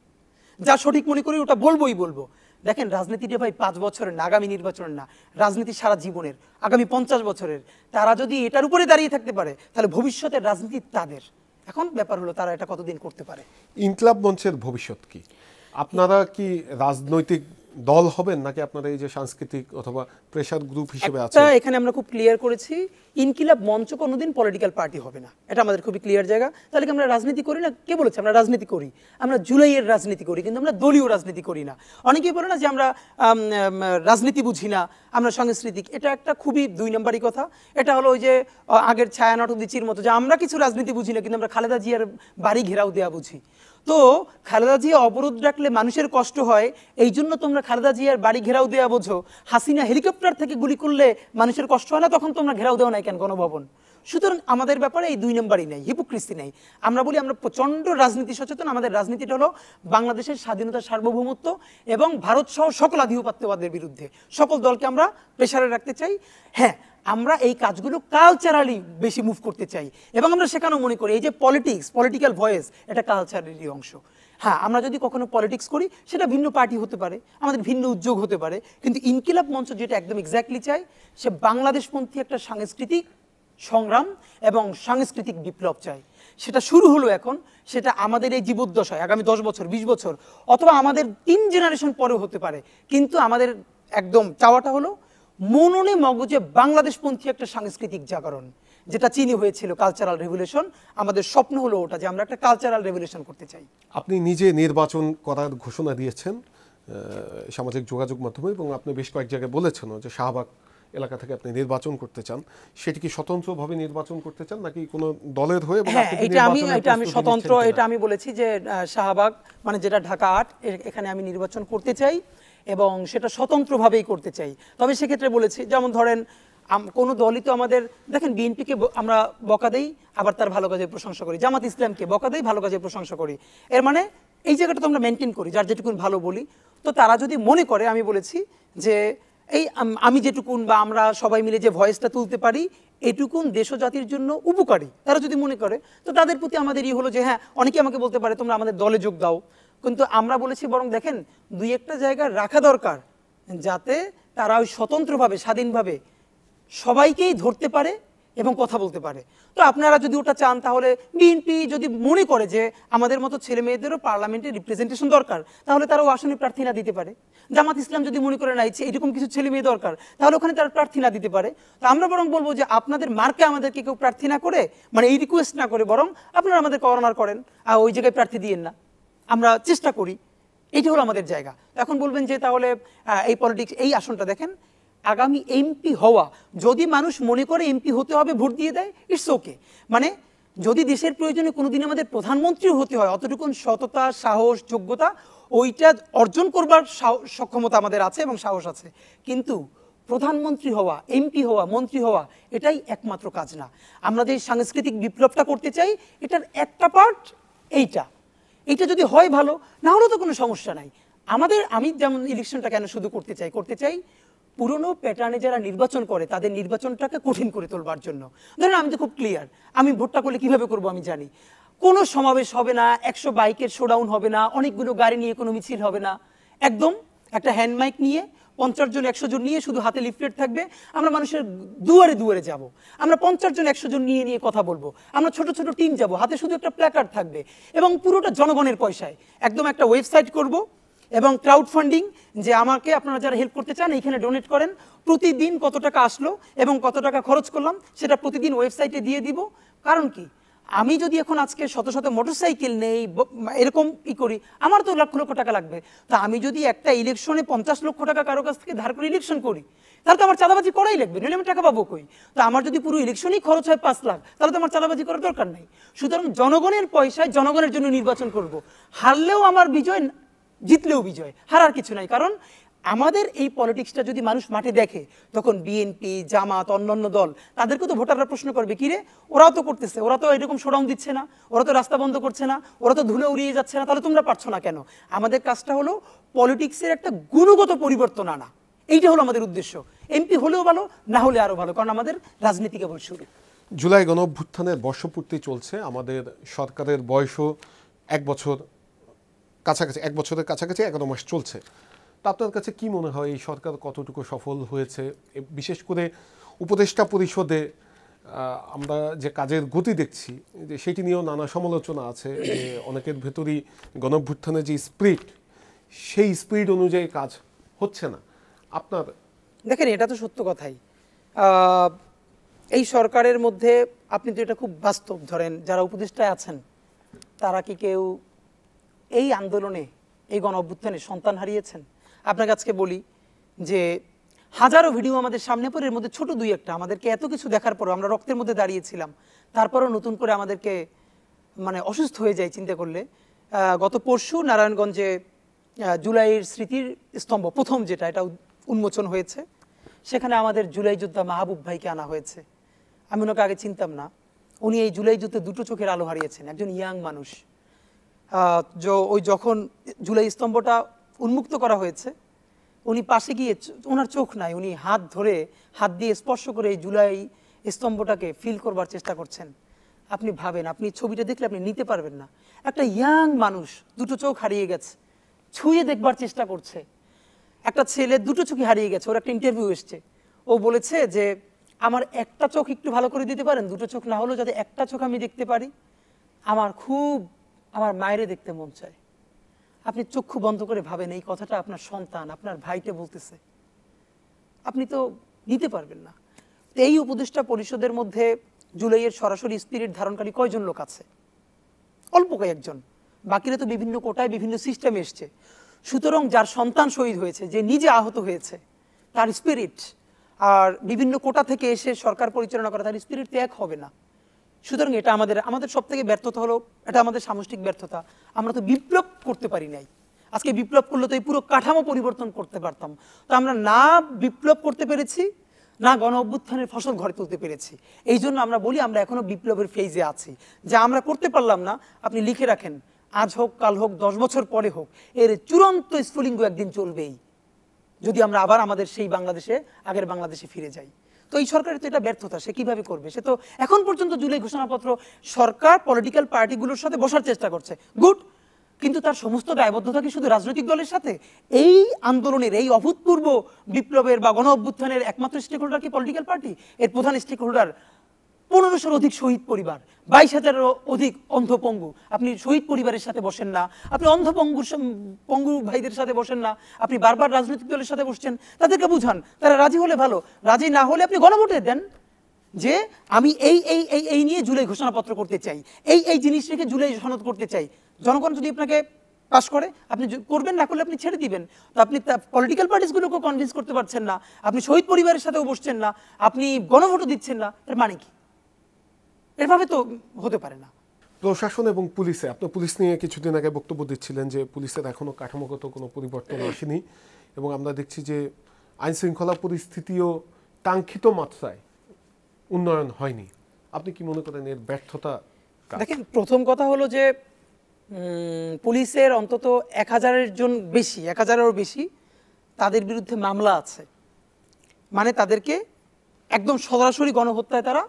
A: যা সঠিক মনে করি ওটা বলবোই বলবো। দেখেন রাজনীতিটা ভাই 5 বছরের না, আগামী নির্বাচনের না, রাজনীতি সারা জীবনের, আগামী 50 বছরের। তারা যদি এটার উপরে দাঁড়িয়ে থাকতে পারে তাহলে ভবিষ্যতের রাজনীতি তাদের। এখন ব্যাপার হলো তারা এটা কতদিন করতে পারে।
B: ইনকিলাব মঞ্চের ভবিষ্যৎ কি? আপনারা কি রাজনৈতিক দল হবেন নাকি আপনারা এই যে সাংস্কৃতিক অথবা প্রেসার গ্রুপ হিসেবে আছে?
A: একটা এখানে আমরা খুব ক্লিয়ার করেছি, ইনকিলাব মঞ্চ কোনোদিন পলিটিক্যাল পার্টি হবে না, এটা আমাদের খুবই ক্লিয়ার জায়গা। তাহলে কি আমরা রাজনীতি করি না? কে বলেছে আমরা রাজনীতি করি? আমরা জুলাইয়ের রাজনীতি করি, কিন্তু আমরা দলীয় রাজনীতি করি না। অনেকেই বলে না যে আমরা রাজনীতি বুঝি না, আমরা সাংস্কৃতিক। এটা একটা খুবই 2 নম্বরই কথা। এটা হলো ওই যে আগের ছায়ানট দিচির মতো, যে আমরা কিছু রাজনীতি বুঝি না, কিন্তু আমরা খালেদা জিয়ার বাড়ি ঘেরাও দেওয়া বুঝি। তো খালেদা জিয়া অবরোধ রাখলে মানুষের কষ্ট হয়, এই জন্য তোমরা খালেদা জিয়ার বাড়ি ঘেরাও দেওয়া বোঝো। হাসিনা হেলিকপ্টার থেকে গুলি করলে মানুষের কষ্ট হয় না, তখন তোমরা ঘেরাও দেওয়া নাই কেন গণভবন? সুতরাং আমাদের ব্যাপারে এই 2 নম্বরই নেই, হিপোক্রিসি নেই। আমরা বলি আমরা প্রচণ্ড রাজনীতি সচেতন। আমাদের রাজনীতিটা হলো বাংলাদেশের স্বাধীনতা, সার্বভৌমত্ব এবং ভারত সহ সকল আধিপত্যবাদের বিরুদ্ধে। সকল দলকে আমরা প্রেসারে রাখতে চাই। হ্যাঁ, আমরা এই কাজগুলো কালচারালি বেশি মুভ করতে চাই, এবং আমরা সেখানেও মনে করি এই যে পলিটিক্স, পলিটিক্যাল ভয়েস, এটা কালচারেরই অংশ। হ্যাঁ, আমরা যদি কখনো পলিটিক্স করি সেটা ভিন্ন পার্টি হতে পারে, আমাদের ভিন্ন উদ্যোগ হতে পারে, কিন্তু ইনকিলাব মঞ্চ যেটা একদম এক্স্যাক্টলি চাই, সে বাংলাদেশপন্থী একটা সাংস্কৃতিক সংগ্রাম এবং সাংস্কৃতিক বিপ্লব চাই। সেটা শুরু হলো এখন, সেটা আমাদের এই জীবদ্দশায় আগামী 10 বছর, 20 বছর, অথবা আমাদের 3 জেনারেশন পরেও হতে পারে, কিন্তু আমাদের একদম চাওয়াটা হলো মননে মগজে বাংলাদেশপন্থী একটা সাংস্কৃতিক জাগরণ, যেটা চীনে হয়েছিল কালচারাল রেভলিউশন। আমাদের স্বপ্ন হলো ওটা, যে আমরা একটা কালচারাল রেভলিউশন করতে চাই।
B: আপনি নিজে নির্বাচন করার ঘোষণা দিয়েছেন সামাজিক যোগাযোগ মাধ্যমে, এবং আপনি বেশ কয়েক জায়গায় বলেছেন যে শাহবাগ এলাকা থেকে আপনি নির্বাচন করতে চান। সেটি কি স্বতন্ত্রভাবে নির্বাচন করতে চান নাকি কোনো দলের হয়ে?
A: হ্যাঁ, এটা আমি স্বতন্ত্র, এটা আমি বলেছি যে শাহবাগ মানে যেটা ঢাকা 8, এখানে আমি নির্বাচন করতে চাই এবং সেটা স্বতন্ত্রভাবেই করতে চাই। তবে সেক্ষেত্রে বলেছি, যেমন ধরেন কোনো দলই তো আমাদের, দেখেন বিএনপিকে আমরা বকা দেই, আবার তার ভালো কাজের প্রশংসা করি, জামাত ইসলামকে বকা দেই, ভালো কাজের প্রশংসা করি। এর মানে এই জায়গাটা তো আমরা মেনটেন করি, যার যেটুকুন ভালো বলি। তো তারা যদি মনে করে, আমি বলেছি যে এই আমি যেটুকুন বা আমরা সবাই মিলে যে ভয়েসটা তুলতে পারি, এটুকুন দেশ ও জাতির জন্য উপকারী, তারা যদি মনে করে, তো তাদের প্রতি আমাদের হলো যে হ্যাঁ, অনেকে আমাকে বলতে পারে তোমরা আমাদের দলে যোগ দাও, কিন্তু আমরা বলেছি বরং দেখেন 2-1টা জায়গা রাখা দরকার, যাতে তারা ওই স্বতন্ত্রভাবে, স্বাধীনভাবে সবাইকেই ধরতে পারে এবং কথা বলতে পারে। তো আপনারা যদি ওটা চান, তাহলে বিএনপি যদি মনে করে যে আমাদের মতো ছেলে মেয়েদেরও পার্লামেন্টে রিপ্রেজেন্টেশন দরকার, তাহলে তারাও আসনে প্রার্থী না দিতে পারে। জামাত ইসলাম যদি মনে করে না এরকম কিছু ছেলে মেয়ে দরকার, তাহলে ওখানে তারা প্রার্থী না দিতে পারে। তো আমরা বরং বলবো যে আপনাদের মার্কে আমাদেরকে কেউ প্রার্থী না করে, মানে এই রিকোয়েস্ট না করে, বরং আপনারা আমাদের অনার করেন, আর ওই জায়গায় প্রার্থী দিয়েন না, আমরা চেষ্টা করি। এইটা হলো আমাদের জায়গা। এখন বলবেন যে তাহলে এই পলিটিক্স, এই আসনটা দেখেন, আগামী এমপি হওয়া, যদি মানুষ মনে করে এমপি হতে হবে, ভোট দিয়ে দেয়, ইটস ওকে। মানে যদি দেশের প্রয়োজনে কোনোদিন আমাদের প্রধানমন্ত্রী হতে হয়, অতটুকুন সততা, সাহস, যোগ্যতা ওইটা অর্জন করবার সক্ষমতা আমাদের আছে এবং সাহস আছে। কিন্তু প্রধানমন্ত্রী হওয়া, এমপি হওয়া, মন্ত্রী হওয়া, এটাই একমাত্র কাজ না। আমরা যে সাংস্কৃতিক বিপ্লবটা করতে চাই, এটার একটা পার্ট এইটা যদি হয় ভালো, না হলেও তো কোনো সমস্যা নাই। আমি যেমন ইলেকশনটা কেন শুধু করতে চাই পুরনো প্যাটার্নে যারা নির্বাচন করে তাদের নির্বাচনটাকে কঠিন করে তোলবার জন্য। ধরেন আমি তো খুব ক্লিয়ার, আমি ভোটটা করলে কিভাবে করব আমি জানি। কোনো সমাবেশ হবে না, 100 বাইকের শোডাউন হবে না, অনেকগুলো গাড়ি নিয়ে কোনো মিছিল হবে না, একদম একটা হ্যান্ড মাইক নিয়ে 50 জন 100 জন নিয়ে, শুধু হাতে লিফলেট থাকবে, আমরা মানুষের দুয়ারে দুয়ারে যাব, আমরা 50 জন 100 জন নিয়ে কথা বলবো, আমরা ছোট ছোট টিম যাব, হাতে শুধু একটা প্ল্যাকার্ড থাকবে, এবং পুরোটা জনগণের পয়সায়। একদম একটা ওয়েবসাইট করব এবং ক্রাউড ফান্ডিং, যে আমাকে আপনারা যারা হেল্প করতে চান এইখানে ডোনেট করেন, প্রতিদিন কত টাকা আসলো এবং কত টাকা খরচ করলাম সেটা প্রতিদিন ওয়েবসাইটে দিয়ে দিব। কারণ কি, আমি যদি এখন আজকে শত শত মোটরসাইকেল নেই, এরকম করি, আমার তো লক্ষ লক্ষ টাকা লাগবে। তা আমি যদি একটা ইলেকশনে 50 লক্ষ টাকা কারো কাছ থেকে ধার করে ইলেকশন করি, তাহলে তো আমার চাঁদাবাজি করাই লাগবে, নইলে আমি টাকা পাবো কই? তো আমার যদি পুরো ইলেকশনই খরচ হয় 5 লাখ, তাহলে তো আমার চাঁদাবাজি করার দরকার নাই। সুতরাং জনগণের পয়সায় জনগণের জন্য নির্বাচন করব। হারলেও আমার বিজয়, জিতলেও বিজয়, হারার কিছু নাই। কারণ আমাদের এই পলিটিক্সটা যদি মানুষ মাঠে দেখে, তখন বিএনপি, জামাত, অন্যান্য দল, তাদেরকে তো ভোটাররা প্রশ্ন করবে, কিরে ওরাও তো করতেছে, ওরা তো এরকম শোডাউন দিচ্ছে না, ওরা তো রাস্তা বন্ধ করছে না, ওরা তো ধুলে উড়িয়ে যাচ্ছে না, তাহলে তোমরা পারছো না কেন? আমাদের কাজটা হলো পলিটিক্সের একটা গুণগত পরিবর্তন আনা, এইটা হলো আমাদের উদ্দেশ্য। এমপি হলেও ভালো, না হলে আরো ভালো, কারণ আমাদের রাজনীতি কেবল শুরু।
B: জুলাই গণঅভ্যুত্থানের বর্ষপূর্তি চলছে, আমাদের সরকারের বয়সও 1 বছর কাছাকাছি, 1 বছরের কাছাকাছি 11 মাস চলছে। তা আপনার কাছে কি মনে হয় এই সরকার কতটুকু সফল হয়েছে? বিশেষ করে উপদেষ্টা পরিষদে আমরা যে কাজের গতি দেখছি, যে সেটি নিয়েও নানা সমালোচনা আছে, যে অনেকের ভেতরই গণঅভ্যুত্থানের যে স্পিরিট, সেই স্পিরিট অনুযায়ী কাজ হচ্ছে না। আপনার
A: দেখেন, এটা তো সত্য কথাই। আহ, এই সরকারের মধ্যে আপনি তো এটা খুব বাস্তব ধরেন, যারা উপদেষ্টায় আছেন তারা কি কেউ এই আন্দোলনে, এই গণ অভ্যুত্থানে সন্তান হারিয়েছেন? আপনাকে আজকে বলি যে হাজারো ভিডিও আমাদের সামনে পড়ে, এর মধ্যে ছোট দুই একটা, আমাদেরকে এত কিছু দেখার পরও আমরা রক্তের মধ্যে দাঁড়িয়েছিলাম, তারপরও নতুন করে আমাদেরকে মানে অসুস্থ হয়ে যায় চিন্তা করলে। গত পরশু নারায়ণগঞ্জে জুলাইয়ের স্মৃতির স্তম্ভ প্রথম যেটা, এটা উন্মোচন হয়েছে। সেখানে আমাদের জুলাই যোদ্ধা মাহবুব ভাইকে আনা হয়েছে। আমি ওনাকে আগে চিনতাম না। উনি এই জুলাই যুদ্ধে দুটো চোখের আলো হারিয়েছেন, একজন ইয়াং মানুষ। ওই যখন জুলাই স্তম্ভটা উন্মুক্ত করা হয়েছে, উনি পাশে গিয়ে, ওনার চোখ নাই, উনি হাত দিয়ে স্পর্শ করে এই জুলাই স্তম্ভটাকে ফিল করবার চেষ্টা করছেন। আপনি ভাবেন, আপনি ছবিটা দেখলে আপনি নিতে পারবেন না। একটা ইয়াং মানুষ দুটো চোখ হারিয়ে গেছে, ছুঁয়ে দেখবার চেষ্টা করছে। একটা ছেলে দুটো চোখই হারিয়ে গেছে, ওর একটা ইন্টারভিউ এসছে, ও বলেছে যে আমার একটা চোখ একটু ভালো করে দিতে পারেন, দুটো চোখ না হলেও যাতে একটা চোখ আমি দেখতে পারি, আমার মায়েরে দেখতে মন চায়। আপনি চক্ষু বন্ধ করে ভাবেন, এই কথাটা আপনার সন্তান, আপনার ভাইকে বলতেছে, আপনি তো নিতে পারবেন না। তো এই উপদেষ্টা পরিষদের মধ্যে জুলাইয়ের সরাসরি স্পিরিট ধারণকারী কয়জন লোক আছে? অল্প কয়েকজন, বাকিরা তো বিভিন্ন কোটায় বিভিন্ন সিস্টেম এসছে। সুতরাং যার সন্তান শহীদ হয়েছে, যে নিজে আহত হয়েছে, তার স্পিরিট আর বিভিন্ন কোটা থেকে এসে সরকার পরিচালনা করা, তার স্পিরিট তো এক হবে না। সুতরাং এটা আমাদের সব থেকে ব্যর্থতা হলো, এটা আমাদের সামষ্টিক ব্যর্থতা। আমরা তো বিপ্লব করতে পারি নাই। আজকে বিপ্লব করলে তো এই পুরো কাঠামো পরিবর্তন করতে পারতাম। তো আমরা না বিপ্লব করতে পেরেছি, না গণ অভ্যুত্থানের ফসল ঘরে তুলতে পেরেছি। এই জন্য আমরা বলি আমরা এখনো বিপ্লবের ফেজে আছি। যা আমরা করতে পারলাম না, আপনি লিখে রাখেন, আজ হোক, কাল হোক, 10 বছর পরে হোক, এর চূড়ান্ত স্ফুলিঙ্গ একদিন চলবেই, যদি আমরা আবার আমাদের সেই বাংলাদেশে, আগের বাংলাদেশে ফিরে যাই। তো এই সরকারের তো এটা ব্যর্থতা, সে কিভাবে করবে? সে তো এখন পর্যন্ত জুলাই ঘোষণাপত্র, সরকার পলিটিক্যাল পার্টিগুলোর সাথে বসার চেষ্টা করছে, গুড, কিন্তু তার সমস্ত দায়বদ্ধতা কি শুধু রাজনৈতিক দলের সাথে? এই আন্দোলনের, এই অভূতপূর্ব বিপ্লবের বা গণ অভ্যুত্থানের একমাত্র স্টেক হোল্ডার কি পলিটিক্যাল পার্টি? এর প্রধান স্টেক হোল্ডার 1500-র অধিক শহীদ পরিবার, 22,000-এরও অধিক অন্ধপঙ্গু। আপনি শহীদ পরিবারের সাথে বসেন না, আপনি পঙ্গু ভাইদের সাথে বসেন না, আপনি বারবার রাজনৈতিক দলের সাথে বসছেন, তাদেরকে বুঝান, তারা রাজি হলে ভালো, রাজি না হলে আপনি গণভোটে দেন যে আমি এই নিয়ে জুলাই ঘোষণাপত্র করতে চাই, এই জিনিস রেখে জুলাই সনদ করতে চাই। জনগণ যদি আপনাকে পাস করে, আপনি করবেন, না করলে আপনি ছেড়ে দিবেন। তো আপনি পলিটিক্যাল পার্টিসগুলোকে কনভিন্স করতে পারছেন না, আপনি শহীদ পরিবারের সাথেও বসছেন না, আপনি গণভোটও দিচ্ছেন না, এর মানে কি? এভাবে তো হতে পারে না।
B: প্রশাসন এবং পুলিশে, আপনি পুলিশ নিয়ে কিছুদিন আগে বক্তব্য দিচ্ছিলেন যে পুলিশের এখনো কাঠামোগত কোনো পরিবর্তন আসেনি, এবং আমরা দেখছি যে আইন শৃঙ্খলা পরিস্থিতিও কাঙ্ক্ষিত মাত্রায় উন্নয়ন হয়নি। আপনি কি মনে করেন এর ব্যর্থতা?
A: দেখেন, প্রথম কথা হলো যে পুলিশের অন্তত 1000-এরও বেশি তাদের বিরুদ্ধে মামলা আছে। মানে তাদেরকে একদম সরাসরি গণহত্যায় তারা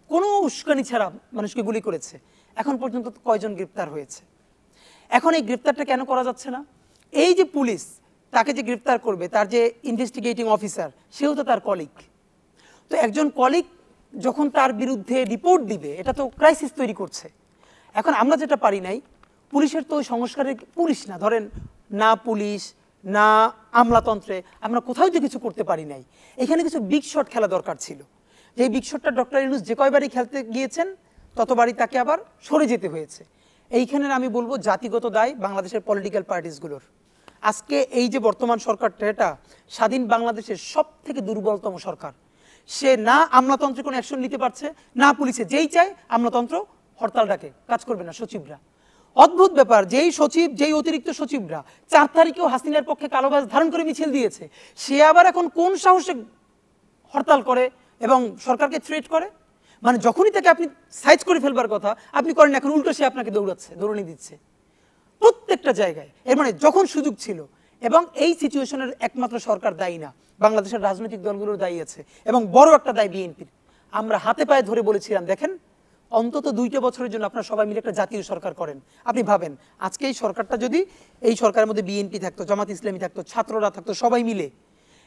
A: কোনো উস্কানি ছাড়া মানুষকে গুলি করেছে। এখন পর্যন্ত কয়জন গ্রেপ্তার হয়েছে? এখন এই গ্রেপ্তারটা কেন করা যাচ্ছে না? এই যে পুলিশ তাকে যে গ্রেপ্তার করবে, তার যে ইনভেস্টিগেটিং অফিসার, সেও তো তার কলিগ। তো একজন কলিগ যখন তার বিরুদ্ধে রিপোর্ট দিবে, এটা তো ক্রাইসিস তৈরি করছে। এখন আমরা যেটা পারি নাই, পুলিশের তো ওই সংস্কারের, পুলিশ না ধরেন, না পুলিশ না আমলাতন্ত্রে আমরা কোথাও যে কিছু করতে পারি নাই। এখানে কিছু বিগ শট খেলা দরকার ছিল। যে বিগ শটটা ডক্টর ইউনূস যে কয়বারই খেলতে গিয়েছেন, ততবারই তাকে আবার সরে যেতে হয়েছে। এইখানে আমি বলবো জাতিগত দায় বাংলাদেশের পলিটিক্যাল পার্টিসগুলোর। আজকে এই যে বর্তমান সরকারটা, এটা স্বাধীন বাংলাদেশের সব থেকে দুর্বলতম সরকার। সে না আমলাতন্ত্রে কোনো অ্যাকশন নিতে পারছে, না পুলিশে। যেই চায় আমলাতন্ত্র হরতাল ডাকে, কাজ করবে না সচিবরা। অদ্ভুত ব্যাপার, যেই অতিরিক্ত সচিবরা 4 তারিখেও হাসিনার পক্ষে কালোবাজ ধারণ করে মিছিল দিয়েছে, সে আবার এখন কোন সাহসে হরতাল করে এবং সরকারকে থ্রেট করে? মানে যখনই তাকে আপনি সাইজ করে ফেলবার কথা আপনি করেন, এখন উল্টো সে আপনাকে দৌড়ানি দিচ্ছে প্রত্যেকটা জায়গায়। এর মানে যখন সুযোগ ছিল, এবং এই সিচুয়েশনের একমাত্র সরকার দায়ী না, বাংলাদেশের রাজনৈতিক দলগুলোর দায়ী আছে, এবং বড় একটা দায় বিএনপির। আমরা হাতে পায়ে ধরে বলেছিলাম, দেখেন অন্তত 2টা বছরের জন্য আপনারা সবাই মিলে একটা জাতীয় সরকার করেন। আপনি ভাবেন, আজকে এই সরকারটা যদি, এই সরকারের মধ্যে বিএনপি থাকতো, জামাত ইসলামী থাকতো, ছাত্ররা থাকতো, সবাই মিলে,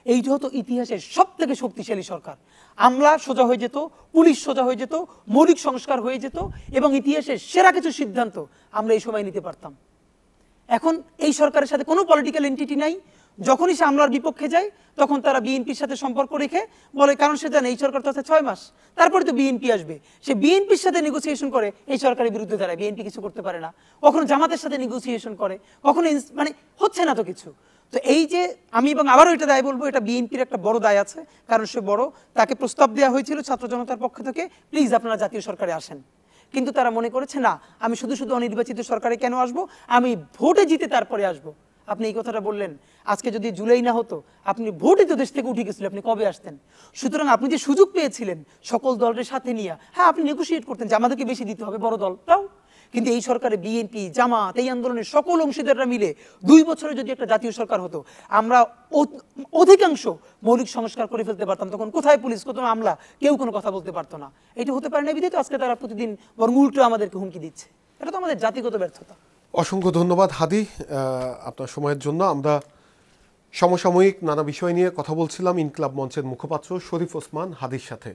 A: এইটা হতো ইতিহাসের সব থেকে শক্তিশালী সরকার। আমলা সোজা হয়ে যেত, পুলিশ সোজা হয়ে যেত, মৌলিক সংস্কার হয়ে যেত, এবং ইতিহাসের সেরা কিছু সিদ্ধান্ত আমরা এই সময় নিতে পারতাম। এখন এই সরকারের সাথে কোনো পলিটিক্যাল এন্টিটি নাই, যখনই সে আমলার বিপক্ষে যায় তখন তারা বিএনপির সাথে সম্পর্ক রেখে বলে, কারণ সে জানে এই সরকার তো আছে 6 মাস, তারপরে তো বিএনপি আসবে। সে বিএনপির সাথে নেগোসিয়েশন করে এই সরকারের বিরুদ্ধে দাঁড়ায়, বিএনপি কিছু করতে পারে না। কখনো জামাতের সাথে নেগোসিয়েশন করে, কখনো মানে হচ্ছে না তো কিছু। তো এই যে আমি এবং আবারও এটা দায় বলবো, এটা বিএনপির একটা বড় দায় আছে, কারণ সে বড়। তাকে প্রস্তাব দেওয়া হয়েছিল ছাত্র জনতার পক্ষ থেকে, প্লিজ আপনারা জাতীয় সরকারে আসেন, কিন্তু তারা মনে করেছে না, আমি শুধু শুধু অনির্বাচিত সরকারে কেন আসব, আমি ভোটে জিতে তারপরে আসব। আপনি এই কথাটা বললেন, আজকে যদি জুলাই না হতো, আপনি ভোটে তো দেশ থেকে উঠে গেছিলেন, আপনি কবে আসতেন? সুতরাং আপনি যে সুযোগ পেয়েছিলেন সকল দলের সাথে নিয়ে, হ্যাঁ আপনি নেগোসিয়েট করতেন যে আমাদেরকে বেশি দিতে হবে, বড় দলটাও। কিন্তু এই সরকারে বিএনপি, জামাত, এই আন্দোলনের সকল অংশীদাররা মিলে 2 বছরে যদি একটা জাতীয় সরকার হতো, আমরা অধিকাংশ মৌলিক সংস্কার করে ফেলতে পারতাম। তখন কোথায় পুলিশ, কোথাও আমলা, কেউ কোনো কথা বলতে পারতো না। এটা হতে পারে না বিধায় তো আজকে তারা প্রতিদিন বরং উল্টো আমাদেরকে হুমকি দিচ্ছে। এটা তো আমাদের জাতিগত ব্যর্থতা।
B: অসংখ্য ধন্যবাদ হাদি আপনার সময়ের জন্য। আমরা সমসাময়িক নানা বিষয় নিয়ে কথা বলছিলাম ইনকিলাব মঞ্চের মুখপাত্র শরীফ ওসমান হাদির সাথে।